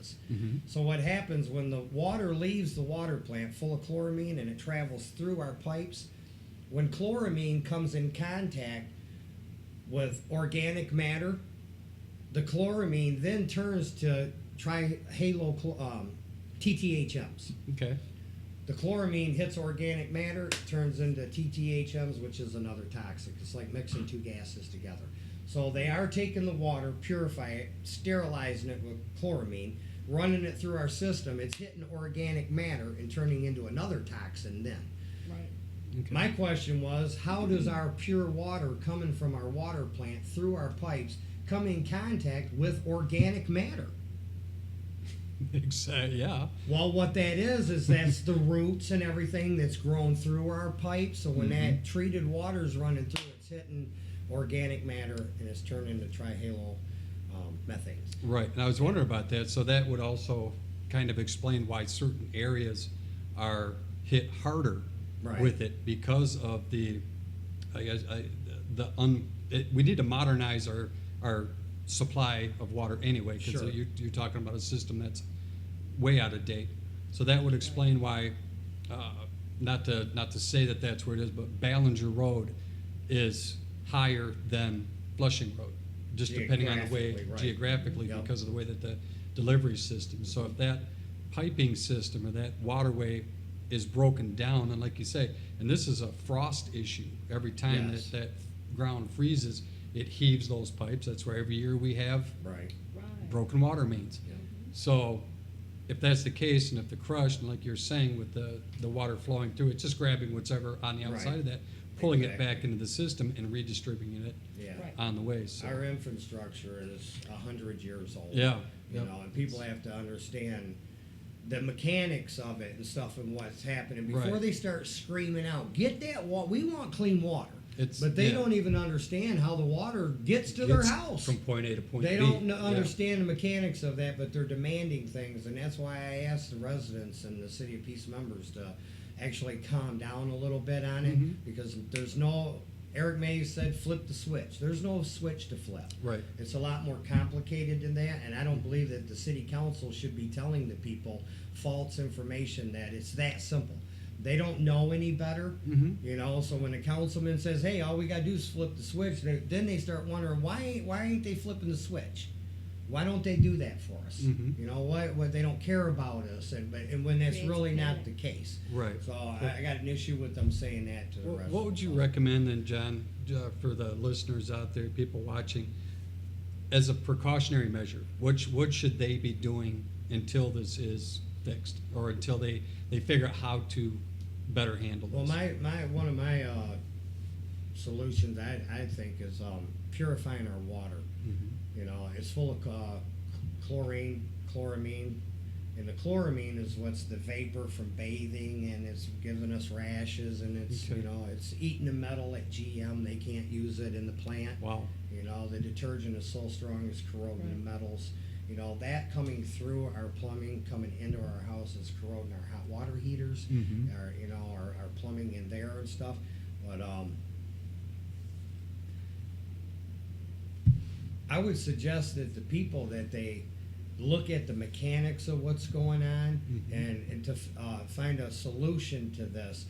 [SPEAKER 1] So what happens when the water leaves the water plant full of chloramine and it travels through our pipes, when chloramine comes in contact with organic matter, the chloramine then turns to TTHMs.
[SPEAKER 3] Okay.
[SPEAKER 1] The chloramine hits organic matter, turns into TTHMs, which is another toxic. It's like mixing 2 gases together. So they are taking the water, purifying it, sterilizing it with chloramine, running it through our system. It's hitting organic matter and turning into another toxin then.
[SPEAKER 2] Right.
[SPEAKER 3] Okay.
[SPEAKER 1] My question was, how does our pure water coming from our water plant through our pipes come in contact with organic matter?
[SPEAKER 3] Exactly, yeah.
[SPEAKER 1] Well, what that is that's the roots and everything that's grown through our pipes. So when that treated water's running through, it's hitting organic matter and it's turned into trihalo methane.
[SPEAKER 3] Right, and I was wondering about that, so that would also kind of explain why certain areas are hit harder
[SPEAKER 1] Right.
[SPEAKER 3] with it because of the, I guess, we need to modernize our supply of water anyway, because
[SPEAKER 1] Sure.
[SPEAKER 3] you're talking about a system that's way out of date. So that would explain why, not to say that that's where it is, but Ballinger Road is higher than Flushing Road, just depending on the way,
[SPEAKER 1] Geographically, right.
[SPEAKER 3] geographically,
[SPEAKER 1] Yep.
[SPEAKER 3] because of the way that the delivery system. So if that piping system or that waterway is broken down, and like you say, and this is a frost issue, every time
[SPEAKER 1] Yes.
[SPEAKER 3] that ground freezes, it heaves those pipes. That's why every year we have
[SPEAKER 1] Right.
[SPEAKER 2] Right.
[SPEAKER 3] broken water mains.
[SPEAKER 1] Yeah.
[SPEAKER 3] So if that's the case, and if the crush, and like you're saying with the water flowing through, it's just grabbing whatever on the outside
[SPEAKER 1] Right.
[SPEAKER 3] of that, pulling it
[SPEAKER 1] Exactly.
[SPEAKER 3] back into the system and redistributing it
[SPEAKER 1] Yeah.
[SPEAKER 2] Right.
[SPEAKER 3] on the way. So
[SPEAKER 1] Our infrastructure is 100 years old.
[SPEAKER 3] Yeah.
[SPEAKER 1] You
[SPEAKER 3] Yep.
[SPEAKER 1] know, and people have to understand the mechanics of it and stuff and what's happening before
[SPEAKER 3] Right.
[SPEAKER 1] they start screaming out, get that water. We want clean water.
[SPEAKER 3] It's-
[SPEAKER 1] But they
[SPEAKER 3] yeah.
[SPEAKER 1] don't even understand how the water gets to their
[SPEAKER 3] Gets
[SPEAKER 1] house.
[SPEAKER 3] from point A to point
[SPEAKER 1] They
[SPEAKER 3] B.
[SPEAKER 1] don't
[SPEAKER 3] Yeah.
[SPEAKER 1] understand the mechanics of that, but they're demanding things, and that's why I asked the residents and the City of Peace members to actually calm down a little bit on it,
[SPEAKER 3] Mhm.
[SPEAKER 1] because there's no. Eric Mays said, "Flip the switch." There's no switch to flip.
[SPEAKER 3] Right.
[SPEAKER 1] It's a lot more complicated than that, and I don't believe that the city council should be telling the people false information that it's that simple. They don't know any better,
[SPEAKER 3] Mhm.
[SPEAKER 1] you know. So when the councilman says, "Hey, all we gotta do is flip the switch," then they start wondering why ain't they flipping the switch? Why don't they do that for us?
[SPEAKER 3] Mhm.
[SPEAKER 1] You know what they don't care about us, and when that's
[SPEAKER 2] Creates
[SPEAKER 1] really not
[SPEAKER 2] panic.
[SPEAKER 1] the case.
[SPEAKER 3] Right.
[SPEAKER 1] So I got an issue with them saying that to the residents.
[SPEAKER 3] What would you recommend then, John, for the listeners out there, people watching, as a precautionary measure? What should they be doing until this is fixed, or until they figure out how to better handle this?
[SPEAKER 1] Well, one of my solutions I think is purifying our water.
[SPEAKER 3] Mhm.
[SPEAKER 1] You know, it's full of chloramine, and the chloramine is what's the vapor from bathing, and it's giving us rashes, and it's
[SPEAKER 3] Okay.
[SPEAKER 1] you know it's eating the metal at GM. They can't use it in the plant.
[SPEAKER 3] Wow.
[SPEAKER 1] You know, the detergent is so strong it's corroding the
[SPEAKER 2] Right.
[SPEAKER 1] metals. You know, that coming through our plumbing, coming into our house is corroding our hot water heaters,
[SPEAKER 3] Mhm.
[SPEAKER 1] our plumbing in there and stuff. But I would suggest that the people that they look at the mechanics of what's going on
[SPEAKER 3] Mhm.
[SPEAKER 1] and to find a solution to this.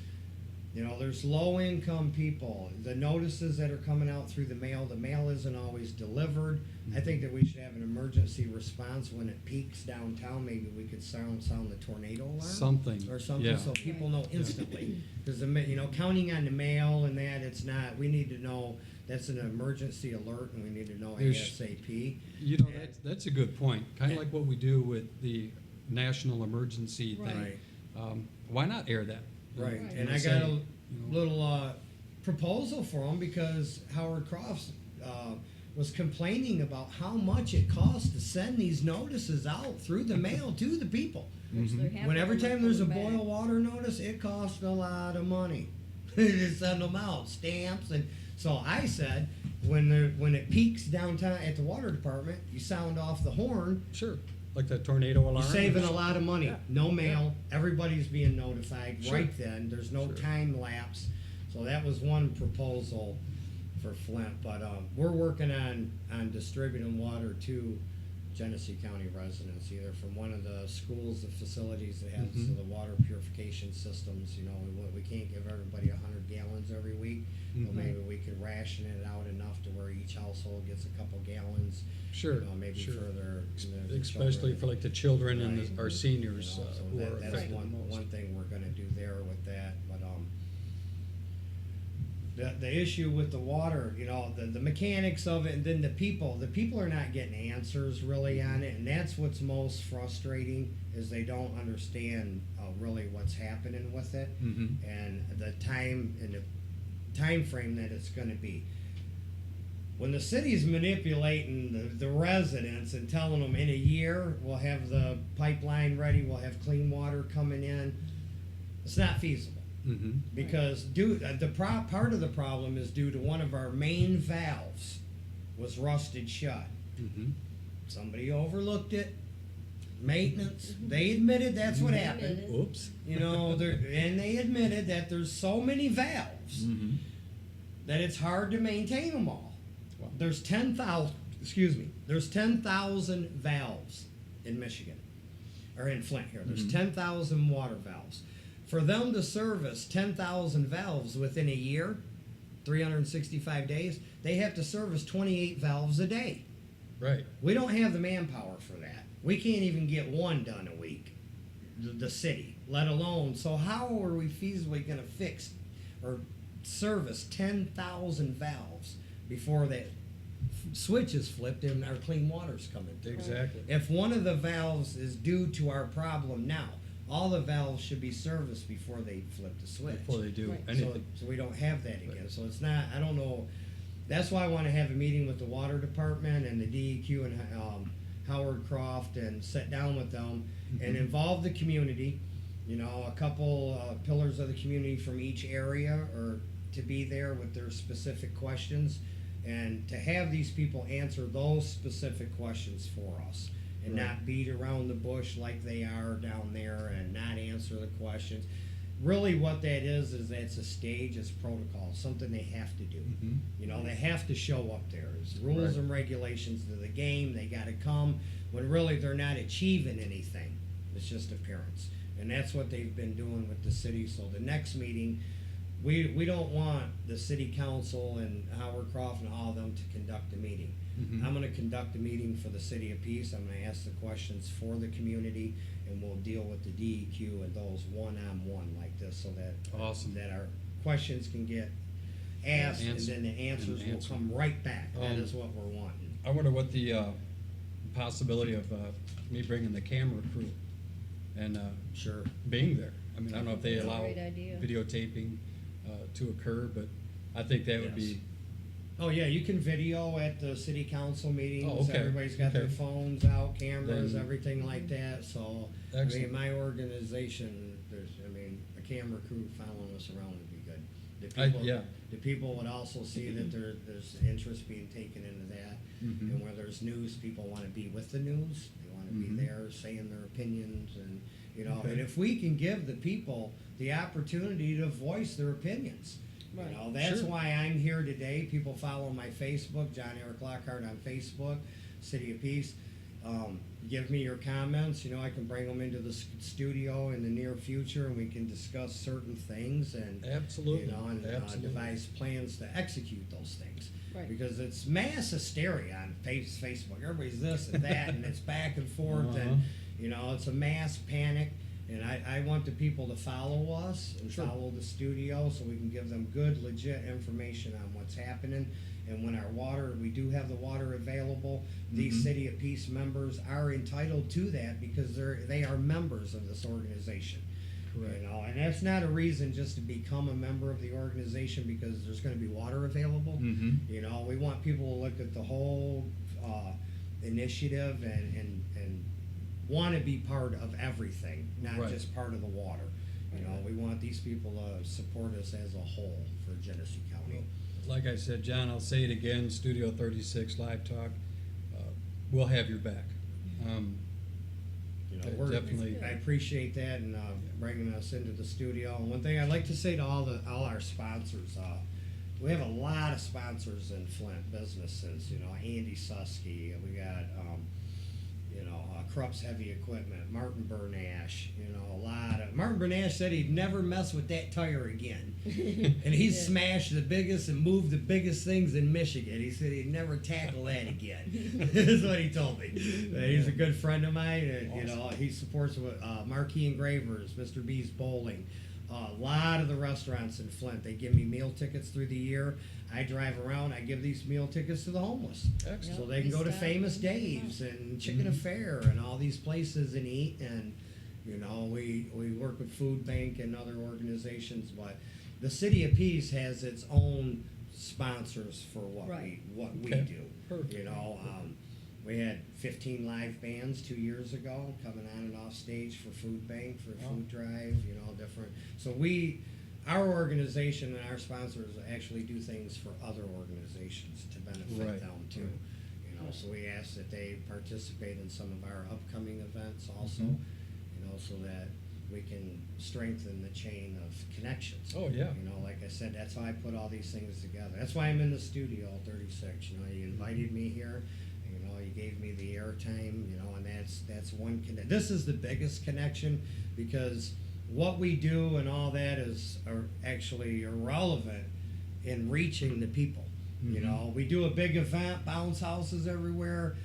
[SPEAKER 1] You know, there's low-income people. The notices that are coming out through the mail isn't always delivered. I think that we should have an emergency response when it peaks downtown. Maybe we could sound the tornado alarm.
[SPEAKER 3] Something,
[SPEAKER 1] Or something,
[SPEAKER 3] yeah.
[SPEAKER 1] so people know instantly. Because, you know, counting on the mail and that, it's not, we need to know that's an emergency alert, and we need to know
[SPEAKER 3] There's-
[SPEAKER 1] ASAP.
[SPEAKER 3] You know, that's a good point. Kind of like what we do with the national emergency thing.
[SPEAKER 1] Right.
[SPEAKER 3] Why not air that?
[SPEAKER 1] Right,
[SPEAKER 2] Right.
[SPEAKER 1] and
[SPEAKER 3] You
[SPEAKER 1] I
[SPEAKER 3] know,
[SPEAKER 1] got a
[SPEAKER 3] say, you know,
[SPEAKER 1] little proposal for them because Howard Crofts was complaining about how much it costs to send these notices out through the mail to the people.
[SPEAKER 2] Which they're having
[SPEAKER 1] When every
[SPEAKER 2] them
[SPEAKER 1] time there's a
[SPEAKER 2] coming back.
[SPEAKER 1] boil water notice, it costs a lot of money to send them out, stamps, and so I said when it peaks downtown at the water department, you sound off the horn.
[SPEAKER 3] Sure, like that tornado alarm.
[SPEAKER 1] You're saving a lot of money.
[SPEAKER 3] Yeah.
[SPEAKER 1] No mail. Everybody's being notified
[SPEAKER 3] Sure.
[SPEAKER 1] right then. There's no
[SPEAKER 3] Sure.
[SPEAKER 1] time lapse. So that was one proposal for Flint. But we're working on distributing water to Genesee County residents, either from one of the schools, the facilities that has
[SPEAKER 3] Mhm.
[SPEAKER 1] the water purification systems. You know, we can't give everybody 100 gallons every week. But
[SPEAKER 3] Mhm.
[SPEAKER 1] maybe we could ration it out enough to where each household gets a couple gallons.
[SPEAKER 3] Sure,
[SPEAKER 1] You know, maybe
[SPEAKER 3] sure.
[SPEAKER 1] for their
[SPEAKER 3] Especially
[SPEAKER 1] children.
[SPEAKER 3] for like the children and
[SPEAKER 1] Right.
[SPEAKER 3] our seniors
[SPEAKER 1] You know, so
[SPEAKER 3] who are
[SPEAKER 1] that's
[SPEAKER 3] affected the
[SPEAKER 1] one
[SPEAKER 3] most.
[SPEAKER 1] thing we're gonna do there with that, but, the issue with the water, you know, the mechanics of it, and then the people are not getting answers really on it, and that's what's most frustrating, is they don't understand, really what's happening with it,
[SPEAKER 3] Mhm.
[SPEAKER 1] and the time frame that it's gonna be. when the city's manipulating the residents and telling them in a year we'll have the pipeline ready, we'll have clean water coming in, it's not feasible.
[SPEAKER 3] Mm-hmm.
[SPEAKER 1] Because part of the problem is due to one of our main valves was rusted shut.
[SPEAKER 3] Mm-hmm.
[SPEAKER 1] Somebody overlooked it. Maintenance. They admitted that's what happened.
[SPEAKER 3] Oops.
[SPEAKER 1] You know, and they admitted that there's so many valves
[SPEAKER 3] Mm-hmm.
[SPEAKER 1] that it's hard to maintain them all.
[SPEAKER 3] Wow.
[SPEAKER 1] There's 10,000. Excuse me. There's 10,000 valves in Michigan, or in Flint here. There's 10,000 water valves. For them to service 10,000 valves within a year, 365 days, they have to service 28 valves a day.
[SPEAKER 3] Right.
[SPEAKER 1] We don't have the manpower for that. We can't even get one done a week, the city, let alone. So how are we feasibly going to fix or service 10,000 valves before that switch is flipped and our clean water's coming through?
[SPEAKER 3] Exactly.
[SPEAKER 1] If one of the valves is due to our problem now, all the valves should be serviced before they flip the switch.
[SPEAKER 3] Before they do
[SPEAKER 2] Right.
[SPEAKER 3] anything.
[SPEAKER 1] So we don't have that again. So it's not, I don't know. That's why I want to have a meeting with the water department and the DEQ and Howard Croft and sit down with them and involve the community. You know, a couple pillars of the community from each area or to be there with their specific questions and to have these people answer those specific questions for us and
[SPEAKER 3] Right.
[SPEAKER 1] not beat around the bush like they are down there and not answer the questions. Really what that is that's a stage, it's protocol, something they have to do.
[SPEAKER 3] Mm-hmm.
[SPEAKER 1] You know, they have to show up there. There's rules
[SPEAKER 3] Right.
[SPEAKER 1] and regulations to the game. They got to come when really they're not achieving anything. It's just appearance. And that's what they've been doing with the city. So the next meeting, we don't want the city council and Howard Croft and all of them to conduct a meeting.
[SPEAKER 3] Mhm.
[SPEAKER 1] I'm going to conduct a meeting for the City of Peace. I'm going to ask the questions for the community, and we'll deal with the DEQ and those one-on-one like this, so that
[SPEAKER 3] Awesome.
[SPEAKER 1] that our questions can get asked, and then the answers will come right back. That is what we're wanting.
[SPEAKER 3] I wonder what the possibility of me bringing the camera crew and
[SPEAKER 1] Sure.
[SPEAKER 3] being there. I mean, I don't know if they
[SPEAKER 2] That's a
[SPEAKER 3] allow
[SPEAKER 2] great idea.
[SPEAKER 3] videotaping to occur, but I think that would
[SPEAKER 1] Yes.
[SPEAKER 3] be.
[SPEAKER 1] Oh, yeah, you can video at the city council meetings.
[SPEAKER 3] Oh, okay.
[SPEAKER 1] Everybody's got their
[SPEAKER 3] Okay.
[SPEAKER 1] phones out, cameras,
[SPEAKER 3] Then-
[SPEAKER 1] everything like that. So, I
[SPEAKER 3] Excellent.
[SPEAKER 1] mean, my organization, a camera crew following us around would be good.
[SPEAKER 3] Yeah.
[SPEAKER 1] The people would also see that there's interest being taken into that.
[SPEAKER 3] Mhm.
[SPEAKER 1] And where there's news, people want to be with the news. They want to
[SPEAKER 3] Mhm.
[SPEAKER 1] be there saying their opinions and,
[SPEAKER 3] Okay.
[SPEAKER 1] and if we can give the people the opportunity to voice their opinions.
[SPEAKER 2] Right.
[SPEAKER 1] That's
[SPEAKER 3] Sure.
[SPEAKER 1] why I'm here today. People follow my Facebook, John Eric Lockhart on Facebook, City of Peace. Give me your comments. I can bring them into the studio in the near future, and we can discuss certain things and
[SPEAKER 3] Absolutely.
[SPEAKER 1] and
[SPEAKER 3] Absolutely.
[SPEAKER 1] devise plans to execute those things.
[SPEAKER 2] Right.
[SPEAKER 1] Because it's mass hysteria on Facebook. Everybody's this and that, and it's back and forth,
[SPEAKER 3] Uh-huh.
[SPEAKER 1] and it's a mass panic. And I want the people to follow us and
[SPEAKER 3] Sure.
[SPEAKER 1] follow the studio so we can give them good, legit information on what's happening. And when we do have the water available, these
[SPEAKER 3] Mhm.
[SPEAKER 1] City of Peace members are entitled to that because they are members of this organization.
[SPEAKER 3] Correct.
[SPEAKER 1] And that's not a reason just to become a member of the organization because there's going to be water available.
[SPEAKER 3] Mhm.
[SPEAKER 1] We want people to look at the whole initiative and want to be part of everything, not
[SPEAKER 3] Right.
[SPEAKER 1] just part of the water. We want these people to support us as a whole for Genesee County.
[SPEAKER 3] Like I said, John, I'll say it again, Studio 36 Live Talk, we'll have your back. Definitely.
[SPEAKER 1] I appreciate that and bringing us into the studio. And one thing I'd like to say to all our sponsors, we have a lot of sponsors in Flint businesses. Andy Susky, we got Krupp's Heavy Equipment, Martin Bernash. Martin Bernash said he'd never mess with that tire again, and he smashed the biggest and moved the biggest things in Michigan. He said he'd never tackle that again. That's what he told me. He's a good friend of mine, and he supports Marquee Engravers, Mr. B's Bowling. A lot of the restaurants in Flint, they give me meal tickets through the year. I drive around, I give these meal tickets to the homeless.
[SPEAKER 3] Excellent.
[SPEAKER 1] So they can go to Famous Dave's and Chicken Affair and all these places and eat. And, we work with Food Bank and other organizations. But the City of Peace has its own sponsors for what
[SPEAKER 2] Right.
[SPEAKER 1] we
[SPEAKER 3] Okay.
[SPEAKER 1] do.
[SPEAKER 3] Perfect.
[SPEAKER 1] You know, we had 15 live bands 2 years ago coming on and off stage for food bank, for
[SPEAKER 3] Wow.
[SPEAKER 1] food drive, you know, different. So our organization and our sponsors actually do things for other organizations to benefit
[SPEAKER 3] Right.
[SPEAKER 1] them too. You know, so we ask that they participate in some of our upcoming events also,
[SPEAKER 3] Mhm.
[SPEAKER 1] you know, so that we can strengthen the chain of connections.
[SPEAKER 3] Oh, yeah.
[SPEAKER 1] You know, like I said, that's why I put all these things together. That's why I'm in the studio 36. You know, you invited me here. You know, you gave me the airtime. You know, and that's one connection. This is the biggest connection because what we do and all that are actually irrelevant in reaching the people. You
[SPEAKER 3] Mhm.
[SPEAKER 1] know, we do a big event, bounce houses everywhere,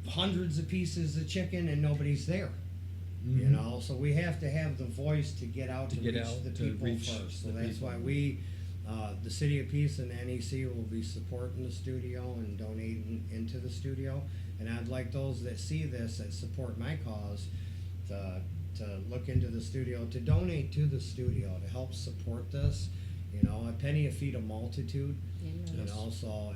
[SPEAKER 1] hundreds of pieces of chicken, and nobody's there. You
[SPEAKER 3] Mhm.
[SPEAKER 1] know, so we have to have the voice to get out
[SPEAKER 3] To
[SPEAKER 1] to
[SPEAKER 3] get
[SPEAKER 1] reach
[SPEAKER 3] out,
[SPEAKER 1] the
[SPEAKER 3] to
[SPEAKER 1] people
[SPEAKER 3] reach
[SPEAKER 1] first. So
[SPEAKER 3] the
[SPEAKER 1] that's
[SPEAKER 3] people.
[SPEAKER 1] why the City of Peace and the NEC will be supporting the studio and donating into the studio. And I'd like those that see this, that support my cause, to look into the studio, to donate to the studio, to help support this. You know, a penny a feed a multitude.
[SPEAKER 2] Amen.
[SPEAKER 1] You know, so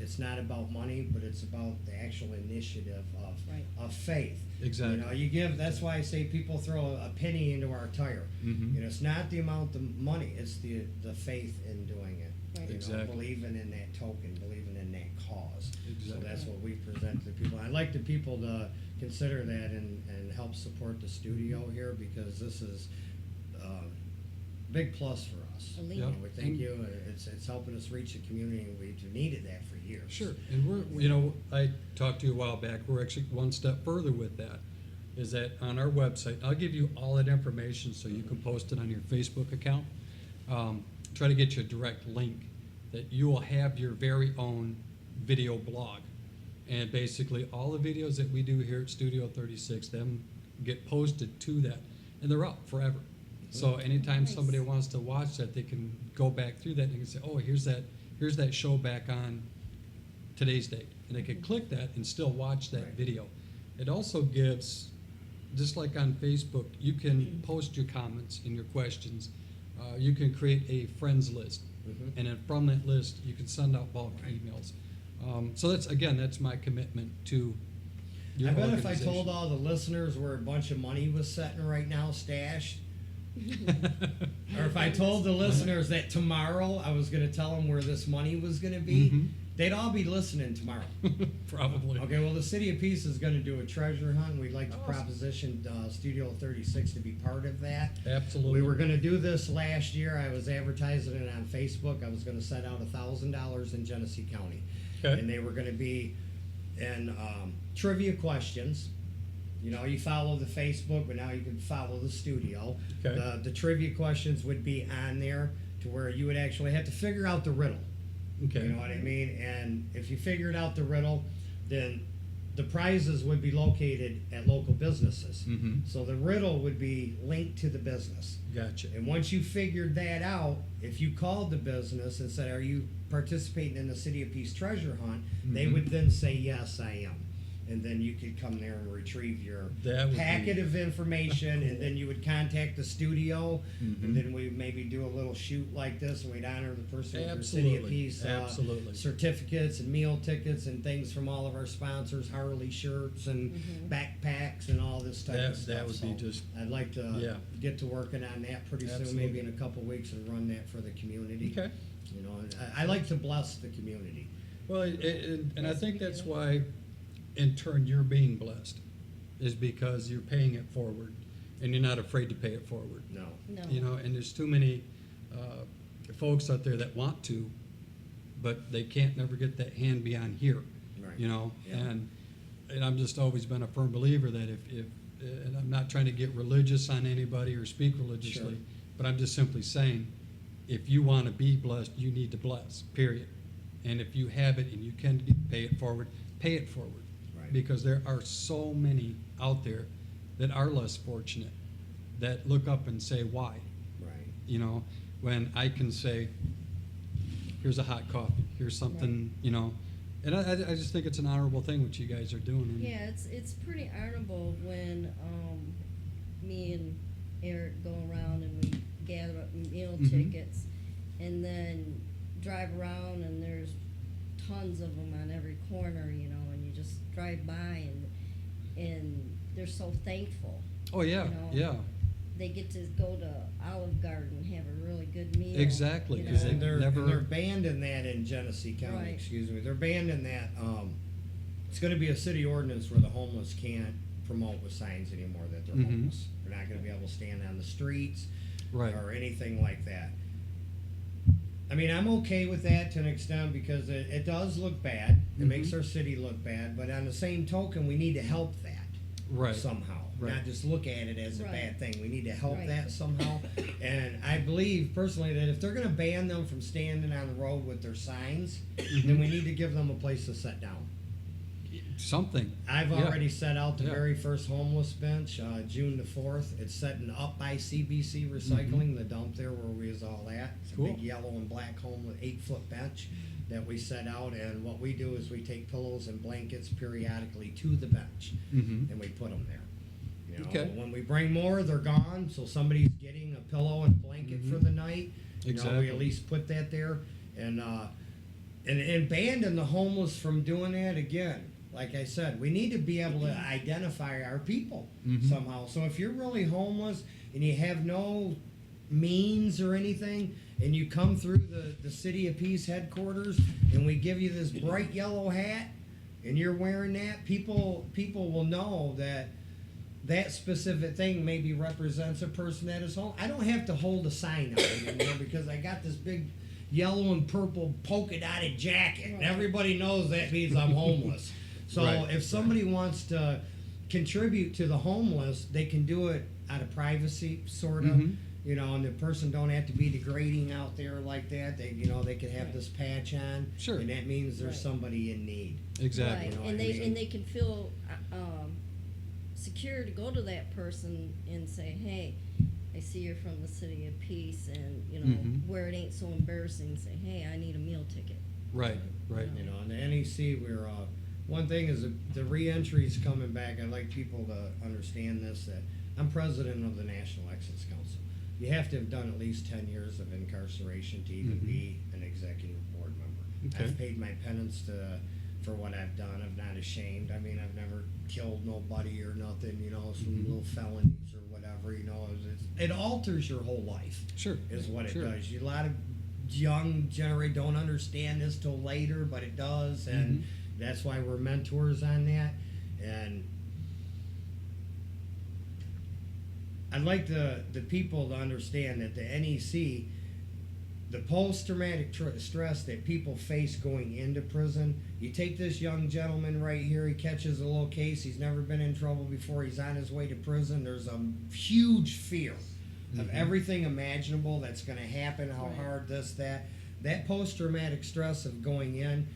[SPEAKER 1] it's not about money, but it's about the actual initiative
[SPEAKER 2] Right.
[SPEAKER 1] of faith.
[SPEAKER 3] Exactly.
[SPEAKER 1] You know, you give. That's why I say people throw a penny into our tire.
[SPEAKER 3] Mhm.
[SPEAKER 1] You know, it's not the amount of money; it's the faith in doing it.
[SPEAKER 2] Right.
[SPEAKER 1] You know,
[SPEAKER 3] Exactly.
[SPEAKER 1] believing in that token, believing in that cause. So
[SPEAKER 3] Exactly.
[SPEAKER 1] that's what we present to the people. I'd like the people to consider that and help support the studio here because this is a big plus for us.
[SPEAKER 2] A lead.
[SPEAKER 1] You know,
[SPEAKER 3] Yeah.
[SPEAKER 1] we thank
[SPEAKER 3] And-
[SPEAKER 1] you. It's helping us reach the community, and we've needed that for years.
[SPEAKER 3] Sure, and we're, you know, I talked to you a while back, we're actually one step further with that, is that on our website, I'll give you all that information so you can post it on your Facebook account. Try to get you a direct link that you will have your very own video blog. And basically, all the videos that we do here at Studio 36, them get posted to that, and they're up forever. So anytime
[SPEAKER 2] Nice.
[SPEAKER 3] somebody wants to watch that, they can go back through that and they can say, oh, here's that show back on today's date. And they can click that and still watch that
[SPEAKER 1] Right.
[SPEAKER 3] video. It also gives, just like on Facebook, you can post your comments and your questions. You can create a friends list.
[SPEAKER 1] Mhm.
[SPEAKER 3] And then from that list, you can send out bulk
[SPEAKER 1] Right.
[SPEAKER 3] emails. So that's my commitment to your
[SPEAKER 1] I bet if I
[SPEAKER 3] organization.
[SPEAKER 1] told all the listeners where a bunch of money was sitting right now stashed, or if I told the listeners that tomorrow I was going to tell them where this money was going to be,
[SPEAKER 3] Mhm.
[SPEAKER 1] they'd all be listening tomorrow.
[SPEAKER 3] Probably.
[SPEAKER 1] Okay, well, the City of Peace is going to do a treasure hunt. We'd like to
[SPEAKER 3] Awesome.
[SPEAKER 1] proposition Studio 36 to be part of that.
[SPEAKER 3] Absolutely.
[SPEAKER 1] We were going to do this last year. I was advertising it on Facebook. I was going to send out $1,000 in Genesee County.
[SPEAKER 3] Okay.
[SPEAKER 1] And they were going to be in trivia questions. You know, you follow the Facebook, but now you can follow the studio.
[SPEAKER 3] Okay.
[SPEAKER 1] The trivia questions would be on there to where you would actually have to figure out the riddle.
[SPEAKER 3] Okay.
[SPEAKER 1] You know what I mean? And if you figured out the riddle, then the prizes would be located at local businesses.
[SPEAKER 3] Mhm.
[SPEAKER 1] So the riddle would be linked to the business.
[SPEAKER 3] Gotcha.
[SPEAKER 1] And once you figured that out, if you called the business and said, "Are you participating in the City of Peace treasure hunt?" they
[SPEAKER 3] Mhm.
[SPEAKER 1] would then say, "Yes, I am." And then you could come there and retrieve your
[SPEAKER 3] That would
[SPEAKER 1] packet
[SPEAKER 3] be
[SPEAKER 1] of information,
[SPEAKER 3] cool.
[SPEAKER 1] and then you would contact the studio,
[SPEAKER 3] Mhm.
[SPEAKER 1] and then we maybe do a little shoot like this, and we'd honor the person with their City of
[SPEAKER 3] Absolutely.
[SPEAKER 1] Peace
[SPEAKER 3] Absolutely.
[SPEAKER 1] certificates and meal tickets and things from all of our sponsors, Harley shirts and backpacks and all this type of stuff.
[SPEAKER 3] That would be
[SPEAKER 1] So
[SPEAKER 3] just-
[SPEAKER 1] I'd like to
[SPEAKER 3] Yeah.
[SPEAKER 1] get to working on that pretty soon,
[SPEAKER 3] Absolutely.
[SPEAKER 1] maybe in a couple weeks, and run that for the community.
[SPEAKER 3] Okay.
[SPEAKER 1] You know, and I like to bless the community.
[SPEAKER 3] Well, and I think that's why, in turn, you're being blessed, is because you're paying it forward, and you're not afraid to pay it forward.
[SPEAKER 1] No.
[SPEAKER 2] No.
[SPEAKER 3] You know, and there's too many folks out there that want to, but they can't never get that hand beyond here.
[SPEAKER 1] Right.
[SPEAKER 3] You know,
[SPEAKER 1] Yeah.
[SPEAKER 3] and I'm just always been a firm believer that if and I'm not trying to get religious on anybody or speak religiously,
[SPEAKER 1] Sure.
[SPEAKER 3] but I'm just simply saying, if you want to be blessed, you need to bless, period. And if you have it and you can pay it forward, pay it forward.
[SPEAKER 1] Right.
[SPEAKER 3] Because there are so many out there that are less fortunate, that look up and say, why?
[SPEAKER 1] Right.
[SPEAKER 3] You know, when I can say, here's a hot coffee, here's something, you know, and I just think it's an honorable thing what you guys are doing. And
[SPEAKER 2] Yeah, it's pretty honorable when me and Eric go around and we gather up meal
[SPEAKER 3] Mhm.
[SPEAKER 2] tickets, and then drive around and there's tons of them on every corner, you know, and you just drive by and they're so thankful.
[SPEAKER 3] Oh, yeah,
[SPEAKER 2] You know,
[SPEAKER 3] yeah.
[SPEAKER 2] They get to go to Olive Garden and have a really good meal.
[SPEAKER 3] Exactly,
[SPEAKER 2] you
[SPEAKER 3] 'cause
[SPEAKER 2] know.
[SPEAKER 1] And they're,
[SPEAKER 3] never-
[SPEAKER 1] and they're banned in that in Genesee County,
[SPEAKER 2] Right.
[SPEAKER 1] excuse me. They're banned in that, it's gonna be a city ordinance where the homeless can't promote with signs anymore that they're
[SPEAKER 3] Mhm.
[SPEAKER 1] homeless. They're not gonna be able to stand on the streets
[SPEAKER 3] Right.
[SPEAKER 1] or anything like that. I mean, I'm okay with that to an extent because it does look bad. It
[SPEAKER 3] Mhm.
[SPEAKER 1] makes our city look bad, but on the same token, we need to help that
[SPEAKER 3] Right.
[SPEAKER 1] somehow.
[SPEAKER 3] Right.
[SPEAKER 1] Not just look at it as a
[SPEAKER 2] Right.
[SPEAKER 1] bad thing. We need to help
[SPEAKER 2] Right.
[SPEAKER 1] that somehow. And I believe personally that if they're going to ban them from standing on the road with their signs, then we need to give them a place to sit down.
[SPEAKER 3] Something.
[SPEAKER 1] I've
[SPEAKER 3] Yeah.
[SPEAKER 1] already set out the
[SPEAKER 3] Yeah.
[SPEAKER 1] very first homeless bench, June the 4th. It's setting up by CBC Recycling, the dump there where we was all at. It's a
[SPEAKER 3] Cool.
[SPEAKER 1] big yellow and black homeless 8-foot bench that we set out. And what we do is we take pillows and blankets periodically to the bench
[SPEAKER 3] Mhm.
[SPEAKER 1] and we put them there. You know,
[SPEAKER 3] Okay.
[SPEAKER 1] when we bring more, they're gone. So somebody's getting a pillow and blanket for the night. You know,
[SPEAKER 3] Exactly.
[SPEAKER 1] we at least put that there, and banning the homeless from doing that again. Like I said, we need to be able to identify our people
[SPEAKER 3] Mhm.
[SPEAKER 1] somehow. So if you're really homeless and you have no means or anything, and you come through the City of Peace headquarters, and we give you this bright yellow hat, and you're wearing that, people will know that that specific thing maybe represents a person that is home. I don't have to hold a sign up anymore because I got this big yellow and purple polka dotted jacket, and
[SPEAKER 2] Right.
[SPEAKER 1] everybody knows that means I'm homeless. So
[SPEAKER 3] Right.
[SPEAKER 1] if somebody wants to contribute to the homeless, they can do it out of privacy, sort of.
[SPEAKER 3] Mhm.
[SPEAKER 1] You know, and the person don't have to be degrading out there like that. They, you know, they could have this patch on,
[SPEAKER 3] Sure.
[SPEAKER 1] and that means there's
[SPEAKER 2] Right.
[SPEAKER 1] somebody in need.
[SPEAKER 3] Exactly.
[SPEAKER 2] Right,
[SPEAKER 1] You know
[SPEAKER 2] and
[SPEAKER 1] what I
[SPEAKER 2] they
[SPEAKER 1] mean?
[SPEAKER 2] they can feel secure to go to that person and say, hey, I see you're from the City of Peace, and you know
[SPEAKER 3] Mhm.
[SPEAKER 2] where it ain't so embarrassing. Say, hey, I need a meal ticket.
[SPEAKER 3] Right. Right.
[SPEAKER 1] You know, and the NEC, we're one thing is the re-entry is coming back. I'd like people to understand this, that I'm president of the National Excellence Council. You have to have done at least 10 years of incarceration to even
[SPEAKER 3] Mhm.
[SPEAKER 1] be an executive board member.
[SPEAKER 3] Okay.
[SPEAKER 1] I've paid my penance for what I've done. I'm not ashamed. I mean, I've never killed nobody or nothing, you know, some
[SPEAKER 3] Mhm.
[SPEAKER 1] little felonies or whatever, you know. It alters your whole life,
[SPEAKER 3] Sure.
[SPEAKER 1] is what it
[SPEAKER 3] Sure.
[SPEAKER 1] does. A lot of young generation don't understand this till later, but it does, and
[SPEAKER 3] Mhm.
[SPEAKER 1] that's why we're mentors on that. And I'd like the people to understand that the NEC, the post-traumatic stress that people face going into prison, you take this young gentleman right here, he catches a little case, he's never been in trouble before, he's on his way to prison, there's a huge fear of
[SPEAKER 3] Mhm.
[SPEAKER 1] everything imaginable that's going to happen, how
[SPEAKER 2] Right.
[SPEAKER 1] hard this, that post-traumatic stress of going in,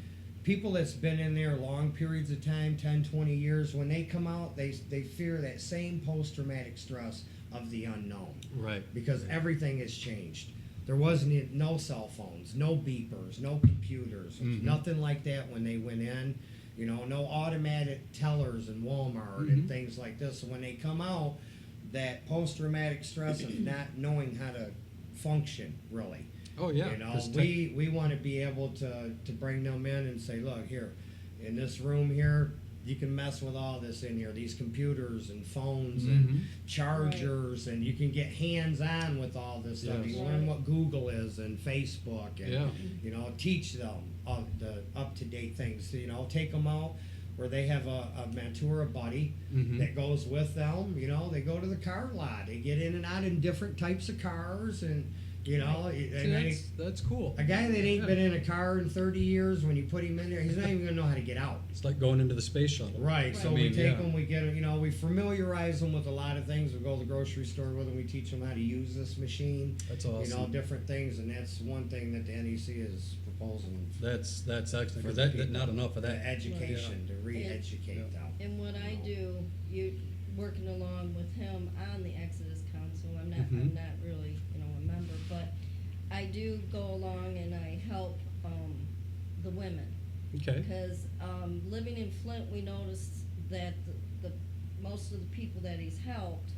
[SPEAKER 1] people that's been in there long periods of time, 10, 20 years, when they come out, they fear that same post-traumatic stress of the unknown,
[SPEAKER 3] Right.
[SPEAKER 1] because everything has changed. There wasn't no cell phones, no beepers, no computers,
[SPEAKER 3] Mhm.
[SPEAKER 1] nothing like that when they went in. You know, no automatic tellers in Walmart
[SPEAKER 3] Mhm.
[SPEAKER 1] and things like this. So when they come out, that post-traumatic stress of not knowing how to function, really.
[SPEAKER 3] Oh yeah.
[SPEAKER 1] You know,
[SPEAKER 3] 'cause
[SPEAKER 1] we want to be able to bring them in and say, look, here, in this room here, you can mess with all this in here, these computers and phones
[SPEAKER 3] Mhm.
[SPEAKER 1] and chargers, and you can get hands-on with all this stuff.
[SPEAKER 3] Yes.
[SPEAKER 1] You learn what Google is and Facebook, and
[SPEAKER 3] Yeah.
[SPEAKER 1] you know, teach them the up-to-date things. You know, take them out where they have a mentor, a buddy
[SPEAKER 3] Mhm.
[SPEAKER 1] that goes with them. You know, they go to the car lot, they get in and out in different types of cars, and you know,
[SPEAKER 3] See,
[SPEAKER 1] and then
[SPEAKER 3] that's cool.
[SPEAKER 1] a guy that ain't
[SPEAKER 3] Yeah.
[SPEAKER 1] been in a car in 30 years, when you put him in there, he's not even gonna know how to get out.
[SPEAKER 3] It's like going into the space shuttle.
[SPEAKER 1] Right. So
[SPEAKER 3] I
[SPEAKER 1] we
[SPEAKER 3] mean,
[SPEAKER 1] take
[SPEAKER 3] yeah.
[SPEAKER 1] them, we get them, you know, we familiarize them with a lot of things. We go to the grocery store with them, we teach them how to use this machine.
[SPEAKER 3] That's
[SPEAKER 1] You know,
[SPEAKER 3] awesome.
[SPEAKER 1] different things, and that's one thing that the NEC is proposing.
[SPEAKER 3] That's excellent
[SPEAKER 1] For
[SPEAKER 3] because
[SPEAKER 1] the
[SPEAKER 3] that
[SPEAKER 1] people.
[SPEAKER 3] not enough of
[SPEAKER 1] The
[SPEAKER 3] that.
[SPEAKER 1] education, to re-educate
[SPEAKER 3] Yeah.
[SPEAKER 1] them.
[SPEAKER 2] And what I do, you working along with him on the Exodus Council. I'm
[SPEAKER 3] Mhm.
[SPEAKER 2] not really, you know, a member, but I do go along and I help the women.
[SPEAKER 3] Okay.
[SPEAKER 2] Because living in Flint, we noticed that the most of the people that he's helped,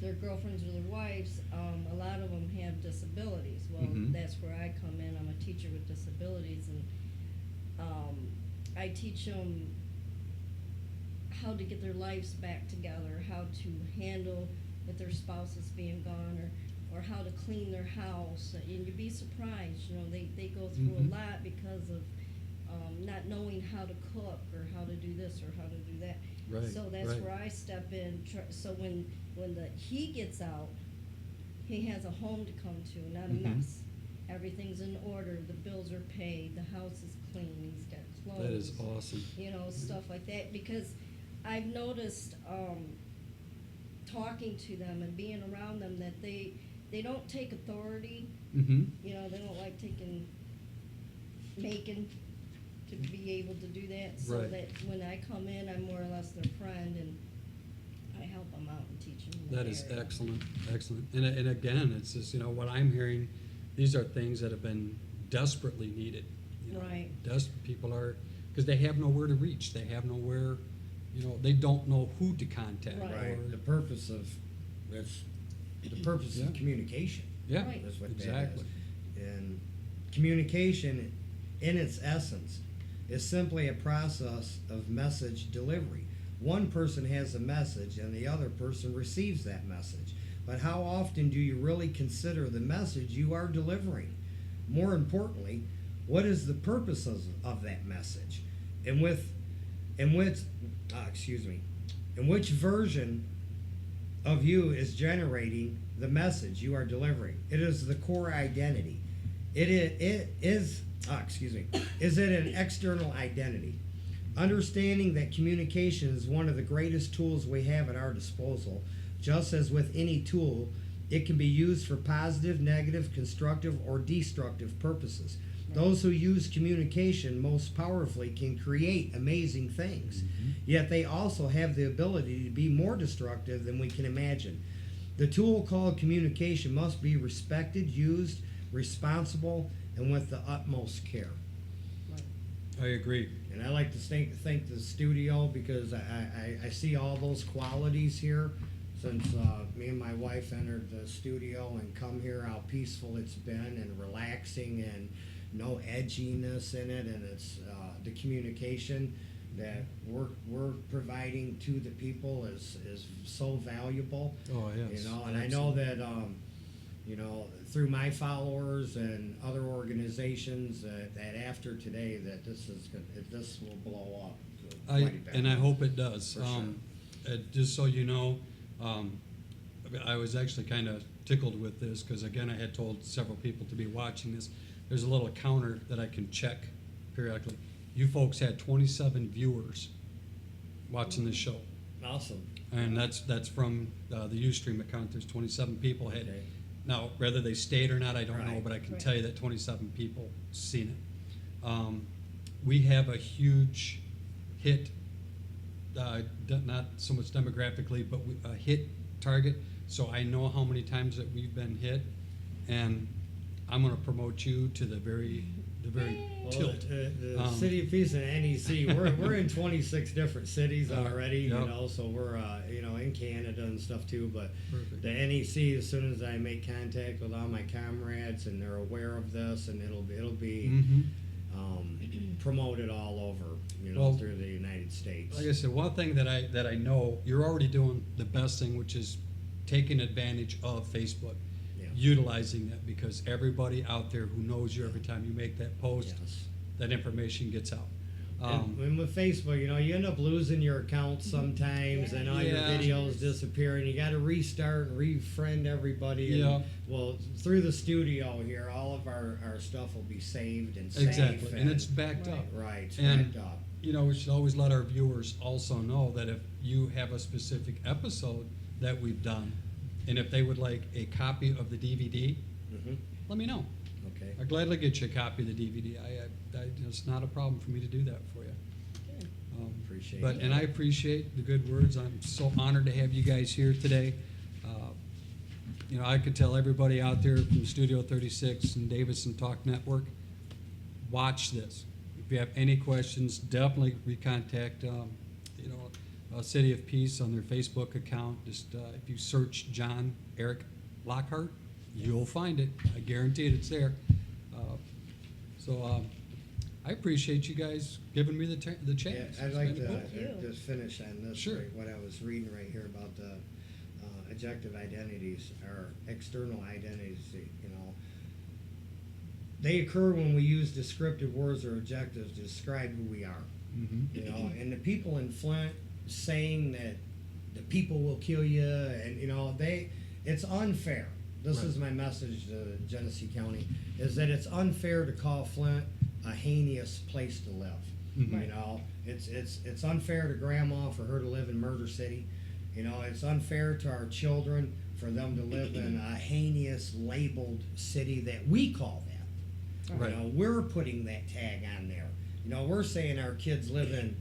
[SPEAKER 2] their girlfriends or their wives, a lot of them have disabilities. Well,
[SPEAKER 3] Mhm.
[SPEAKER 2] that's where I come in. I'm a teacher with disabilities, and I teach them how to get their lives back together, how to handle with their spouses being gone, or how to clean their house. And you'd be surprised, they go through
[SPEAKER 3] Mhm.
[SPEAKER 2] a lot because of not knowing how to cook or how to do this or how to do that.
[SPEAKER 3] Right,
[SPEAKER 2] So that's
[SPEAKER 3] right.
[SPEAKER 2] where I step in. So when he gets out, he has a home to come to, not a
[SPEAKER 3] Mhm.
[SPEAKER 2] mess. Everything's in order. The bills are paid. The house is clean. He's got clothes.
[SPEAKER 3] That is awesome.
[SPEAKER 2] Stuff like that. Because I've noticed talking to them and being around them that they don't take authority.
[SPEAKER 3] Mm-hmm.
[SPEAKER 2] They don't like making to be able to do that. So
[SPEAKER 3] Right.
[SPEAKER 2] that when I come in, I'm more or less their friend, and I help them out and teach them.
[SPEAKER 3] That is excellent, excellent. And again, it's just, what I'm hearing, these are things that have been desperately needed.
[SPEAKER 2] Right.
[SPEAKER 3] People are, because they have nowhere to reach. They have nowhere, they don't know who to contact.
[SPEAKER 2] Right.
[SPEAKER 1] Right,
[SPEAKER 3] or-
[SPEAKER 1] the purpose of
[SPEAKER 3] Yeah.
[SPEAKER 1] communication.
[SPEAKER 3] Yeah,
[SPEAKER 2] Right.
[SPEAKER 1] That's what
[SPEAKER 3] exactly.
[SPEAKER 1] that is. And communication, in its essence, is simply a process of message delivery. One person has a message and the other person receives that message. But how often do you really consider the message you are delivering? More importantly, what is the purpose of that message? And which version of you is generating the message you are delivering? It is the core identity. Is it an external identity? Understanding that communication is one of the greatest tools we have at our disposal, just as with any tool, it can be used for positive, negative, constructive, or destructive purposes. Those who use communication most powerfully can create amazing things, yet they also have the ability to be more destructive than we can imagine. The tool called communication must be respected, used, responsible, and with the utmost care.
[SPEAKER 3] I agree.
[SPEAKER 1] And I like to thank the studio because I see all those qualities here since me and my wife entered the studio and come here, how peaceful it's been and relaxing and no edginess in it, and it's the communication that we're providing to the people is so valuable.
[SPEAKER 3] Oh, yes.
[SPEAKER 1] And I know that through my followers and other organizations that after today that this will blow up. quite a bit.
[SPEAKER 3] And I hope it does.
[SPEAKER 1] For sure.
[SPEAKER 3] Just so you know, I was actually kind of tickled with this because, again, I had told several people to be watching this. There's a little counter that I can check periodically. You folks had 27 viewers watching this show.
[SPEAKER 1] Awesome.
[SPEAKER 3] And that's from the Ustream account. There's 27 people had.
[SPEAKER 1] Okay.
[SPEAKER 3] Now, whether they stayed or not, I don't know,
[SPEAKER 1] Right.
[SPEAKER 3] but I can
[SPEAKER 2] Right.
[SPEAKER 3] tell you that 27 people seen it. We have a huge hit, not so much demographically, but a hit target. So I know how many times that we've been hit, and I'm going to promote you to the very
[SPEAKER 1] Well,
[SPEAKER 3] tilt.
[SPEAKER 1] the City of Peace and NEC, we're in 26 different cities already,
[SPEAKER 3] Yep.
[SPEAKER 1] so we're in Canada and stuff too. But
[SPEAKER 3] Perfect.
[SPEAKER 1] the NEC, as soon as I make contact with all my comrades and they're aware of this, and it'll be
[SPEAKER 3] Mhm.
[SPEAKER 1] promoted all over,
[SPEAKER 3] Well,
[SPEAKER 1] through the United States.
[SPEAKER 3] Like I said, one thing that I know, you're already doing the best thing, which is taking advantage of Facebook,
[SPEAKER 1] Yeah.
[SPEAKER 3] utilizing that, because everybody out there who knows you, every time you make that post,
[SPEAKER 1] Yes.
[SPEAKER 3] that information gets out.
[SPEAKER 1] And with Facebook, you end up losing your account sometimes, and all your
[SPEAKER 3] Yeah.
[SPEAKER 1] videos disappear, and you got to restart and refriend everybody. And,
[SPEAKER 3] Yeah.
[SPEAKER 1] well, through the studio here, all of our stuff will be saved and safe.
[SPEAKER 3] Exactly, and it's backed up.
[SPEAKER 1] Right, it's
[SPEAKER 3] And,
[SPEAKER 1] backed up.
[SPEAKER 3] we should always let our viewers also know that if you have a specific episode that we've done, and if they would like a copy of the DVD,
[SPEAKER 1] Hmm.
[SPEAKER 3] let me know.
[SPEAKER 1] Okay.
[SPEAKER 3] I'd gladly get you a copy of the DVD. It's not a problem for me to do that for you.
[SPEAKER 2] Good.
[SPEAKER 1] Appreciate
[SPEAKER 3] But
[SPEAKER 1] it.
[SPEAKER 3] and I appreciate the good words. I'm so honored to have you guys here today. I could tell everybody out there from Studio 36 and Davidson Talk Network, watch this. If you have any questions, definitely recontact City of Peace on their Facebook account. Just if you search John Eric Lockhart, you'll find it. I guarantee it, it's there. So I appreciate you guys giving me the
[SPEAKER 1] Yeah,
[SPEAKER 3] chance.
[SPEAKER 1] I'd
[SPEAKER 3] It's
[SPEAKER 1] like
[SPEAKER 3] been cool.
[SPEAKER 2] Thank you.
[SPEAKER 1] to just finish on this.
[SPEAKER 3] Sure.
[SPEAKER 1] Right, what I was reading right here about the objective identities or external identities, you know. They occur when we use descriptive words or adjectives to describe who we are.
[SPEAKER 3] Mhm.
[SPEAKER 1] You know, and the people in Flint saying that the people will kill you, and you know, it's unfair. This
[SPEAKER 3] Right.
[SPEAKER 1] is my message to Genesee County: is that it's unfair to call Flint a heinous place to live.
[SPEAKER 3] Mhm.
[SPEAKER 1] You know, it's unfair to Grandma for her to live in Murder City. You know, it's unfair to our children for them to live in a heinous labeled city that we call that.
[SPEAKER 3] Right.
[SPEAKER 1] You know, we're putting that tag on there. You know, we're saying our kids live in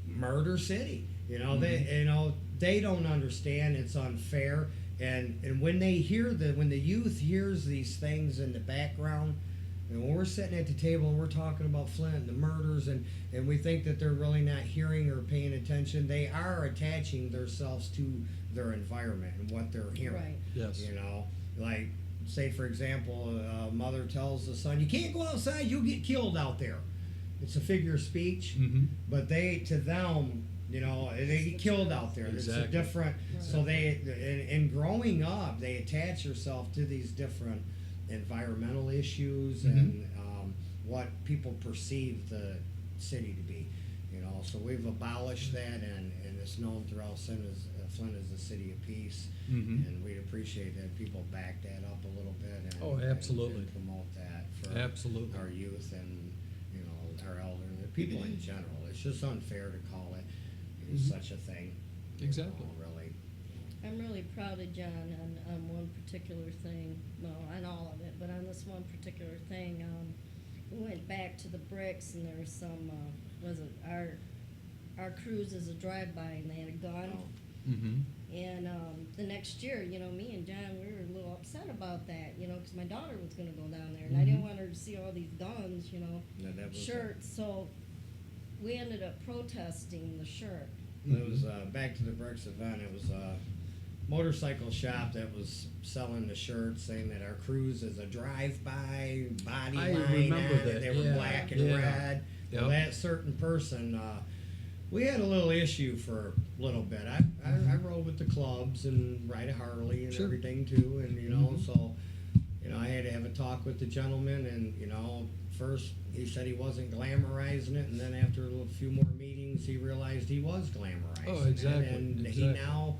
[SPEAKER 1] Murder City. You know, they don't understand. It's unfair. And when they hear when the youth hears these things in the background, and when we're sitting at the table and we're talking about Flint and the murders, and we think that they're really not hearing or paying attention, they are attaching themselves to their environment and what they're hearing.
[SPEAKER 2] Right.
[SPEAKER 3] Yes.
[SPEAKER 1] You know, like, say, for example, a mother tells the son, you can't go outside, you'll get killed out there. It's a figure of speech,
[SPEAKER 3] Mhm.
[SPEAKER 1] but to them, you know, they get killed out there. It's a
[SPEAKER 3] Exactly.
[SPEAKER 1] different, so in growing up, they attach themselves to these different environmental issues and what people perceive the city to be. You know, so we've abolished that, and it's known throughout Flint as the city of peace.
[SPEAKER 3] Mhm.
[SPEAKER 1] And we'd appreciate that people back that up a little bit and,
[SPEAKER 3] Oh, absolutely.
[SPEAKER 1] and promote that for
[SPEAKER 3] Absolutely.
[SPEAKER 1] our youth and, you know, our elderly people in general. It's just unfair to call it such a thing. you
[SPEAKER 3] Exactly.
[SPEAKER 1] know, really.
[SPEAKER 2] I'm really proud of John on one particular thing, well, on all of it, but on this one particular thing, we went back to the bricks and there was some, our cruise is a drive-by and they had a gun.
[SPEAKER 3] Mhm.
[SPEAKER 2] And the next year, you know, me and John, we were a little upset about that, you know, because my daughter was going to go down there, and I didn't want her to see all these guns, you know,
[SPEAKER 1] That was
[SPEAKER 2] shirts. So we ended up protesting the shirt.
[SPEAKER 1] It was back to the Bricks event. It was a motorcycle shop that was selling the shirts, saying that our cruise is a drive-by body
[SPEAKER 3] I
[SPEAKER 1] line
[SPEAKER 3] remember
[SPEAKER 1] on it.
[SPEAKER 3] that,
[SPEAKER 1] They were
[SPEAKER 3] yeah.
[SPEAKER 1] black and
[SPEAKER 3] Yeah.
[SPEAKER 1] red. Well,
[SPEAKER 3] Yep.
[SPEAKER 1] that certain person, we had a little issue for a little bit. I rode with the clubs and ride a Harley and
[SPEAKER 3] Sure.
[SPEAKER 1] everything too, and you know,
[SPEAKER 3] Mhm.
[SPEAKER 1] so you know, I had to have a talk with the gentleman, and you know, first he said he wasn't glamorizing it, and then after a few more meetings, he realized he was glamorizing
[SPEAKER 3] Oh, exactly,
[SPEAKER 1] it, and he
[SPEAKER 3] exactly.
[SPEAKER 1] now,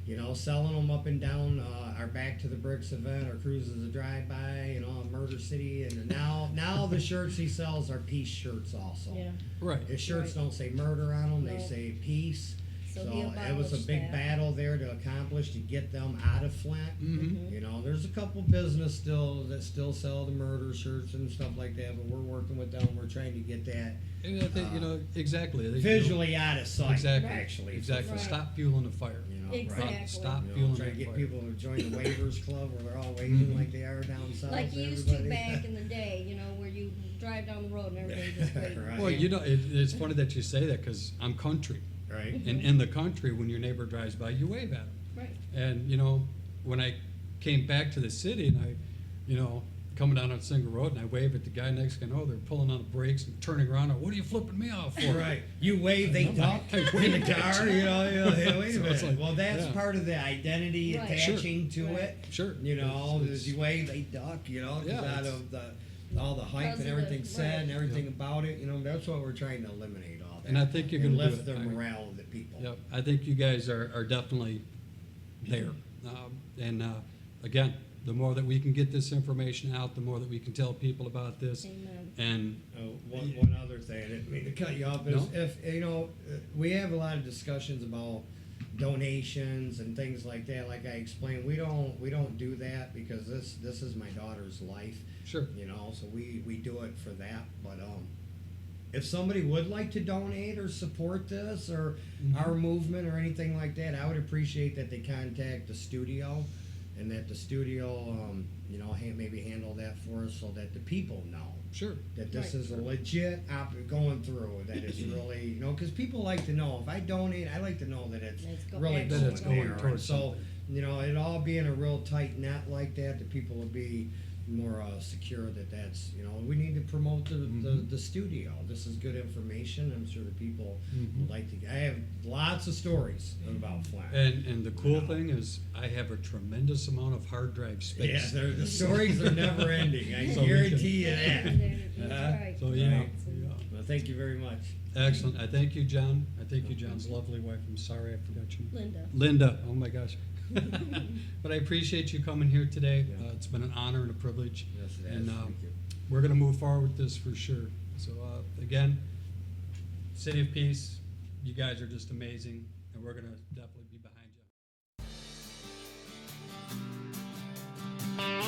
[SPEAKER 1] you know, selling them up and down our Back to the Bricks event, our cruise is a drive-by, you know, Murder City, and now the shirts he sells are peace shirts also.
[SPEAKER 2] Yeah.
[SPEAKER 3] Right.
[SPEAKER 1] His shirts
[SPEAKER 2] Right.
[SPEAKER 1] don't say murder on them; they
[SPEAKER 2] No.
[SPEAKER 1] say peace.
[SPEAKER 2] So
[SPEAKER 1] So
[SPEAKER 2] he
[SPEAKER 1] it was a
[SPEAKER 2] abolished
[SPEAKER 1] big
[SPEAKER 2] that.
[SPEAKER 1] battle there to accomplish to get them out of Flint.
[SPEAKER 3] Mhm.
[SPEAKER 1] You know, there's a couple business that still sell the murder shirts and stuff like that, but we're working with them. We're trying to get that
[SPEAKER 3] And I think, you know, exactly. They-
[SPEAKER 1] visually out of sight.
[SPEAKER 3] Exactly.
[SPEAKER 1] Actually,
[SPEAKER 3] Exactly.
[SPEAKER 2] Right.
[SPEAKER 3] Stop fueling the fire.
[SPEAKER 1] You know,
[SPEAKER 2] Exactly.
[SPEAKER 1] right.
[SPEAKER 3] Stop
[SPEAKER 1] You know,
[SPEAKER 3] fueling
[SPEAKER 1] try to
[SPEAKER 3] the
[SPEAKER 1] get
[SPEAKER 3] fire.
[SPEAKER 1] people to join the waivers club where they're all waving
[SPEAKER 3] Mhm.
[SPEAKER 1] like they are down south.
[SPEAKER 2] Like you
[SPEAKER 1] and
[SPEAKER 2] used to
[SPEAKER 1] everybody.
[SPEAKER 2] back in the day, you know, where you drive down the road and everything just waving.
[SPEAKER 1] Right.
[SPEAKER 3] Well, you know, it's funny that you say that because I'm country.
[SPEAKER 1] Right.
[SPEAKER 3] And in the country, when your neighbor drives by, you wave at him.
[SPEAKER 2] Right.
[SPEAKER 3] And, you know, when I came back to the city and I, you know, coming down on Single Road and I wave at the guy next to me, oh, they're pulling on the brakes and turning around. What are you flipping me off for?
[SPEAKER 1] Right. You wave, they duck
[SPEAKER 3] I
[SPEAKER 1] in the
[SPEAKER 3] wave at
[SPEAKER 1] car,
[SPEAKER 3] you.
[SPEAKER 1] you know, hey, wait a
[SPEAKER 3] So it's
[SPEAKER 1] minute.
[SPEAKER 3] like,
[SPEAKER 1] Well, that's
[SPEAKER 3] yeah.
[SPEAKER 1] part of the identity
[SPEAKER 2] Right.
[SPEAKER 1] attaching to
[SPEAKER 2] Right.
[SPEAKER 1] it.
[SPEAKER 3] Sure.
[SPEAKER 1] You know,
[SPEAKER 3] It's-
[SPEAKER 1] as you wave, they duck, you know, 'cause
[SPEAKER 3] Yeah,
[SPEAKER 1] out
[SPEAKER 3] it's-
[SPEAKER 1] of all the hype
[SPEAKER 2] Because
[SPEAKER 1] and
[SPEAKER 2] of the-
[SPEAKER 1] everything said and
[SPEAKER 2] right.
[SPEAKER 1] everything
[SPEAKER 3] Yep.
[SPEAKER 1] about it, you know, that's what we're trying to eliminate all that.
[SPEAKER 3] And I think you're
[SPEAKER 1] And
[SPEAKER 3] gonna do
[SPEAKER 1] lift
[SPEAKER 3] it.
[SPEAKER 1] the
[SPEAKER 3] I-
[SPEAKER 1] morale of the people.
[SPEAKER 3] Yep, I think you guys are definitely there. Again, the more that we can get this information out, the more that we can tell people about this.
[SPEAKER 2] Amen.
[SPEAKER 3] And
[SPEAKER 1] One other thing, I didn't mean to cut you off, is
[SPEAKER 3] No.
[SPEAKER 1] if, you know, we have a lot of discussions about donations and things like that. Like I explained, we don't do that because this is my daughter's life.
[SPEAKER 3] sure,
[SPEAKER 1] You know, so we do it for that. But if somebody would like to donate or support this or
[SPEAKER 3] Mhm.
[SPEAKER 1] our movement or anything like that, I would appreciate that they contact the studio. and that the studio, maybe handle that for us so that the people know
[SPEAKER 3] Sure.
[SPEAKER 1] that this
[SPEAKER 2] Right.
[SPEAKER 1] is a legit going through, that it's really, because people like to know, if I donate, I like to know that it's
[SPEAKER 2] It's
[SPEAKER 1] really
[SPEAKER 2] actually
[SPEAKER 1] going
[SPEAKER 3] it's going
[SPEAKER 1] there.
[SPEAKER 3] towards
[SPEAKER 1] So,
[SPEAKER 3] something.
[SPEAKER 1] it all being a real tight net like that, the people will be more secure that that's, we need to promote the studio. This is good information. I'm sure the people would like to, I have lots of stories about Flint.
[SPEAKER 3] And the cool thing is, I have a tremendous amount of hard drive
[SPEAKER 1] Yeah,
[SPEAKER 3] space.
[SPEAKER 1] the stories are never ending. I
[SPEAKER 3] So we can-
[SPEAKER 1] guarantee you that.
[SPEAKER 2] That's right.
[SPEAKER 3] So, yeah.
[SPEAKER 1] Right. Well, thank you very much.
[SPEAKER 3] Excellent. I thank you, John. I thank you, John's lovely wife. I'm sorry I forgot you.
[SPEAKER 2] Linda.
[SPEAKER 3] Linda. Oh my gosh. But I appreciate you coming here today.
[SPEAKER 1] Yeah.
[SPEAKER 3] It's been an honor and a privilege.
[SPEAKER 1] Yes, it
[SPEAKER 3] And
[SPEAKER 1] is. Thank you.
[SPEAKER 3] we're going to move forward with this for sure. So again, City of Peace, you guys are just amazing, and we're going to definitely be behind you.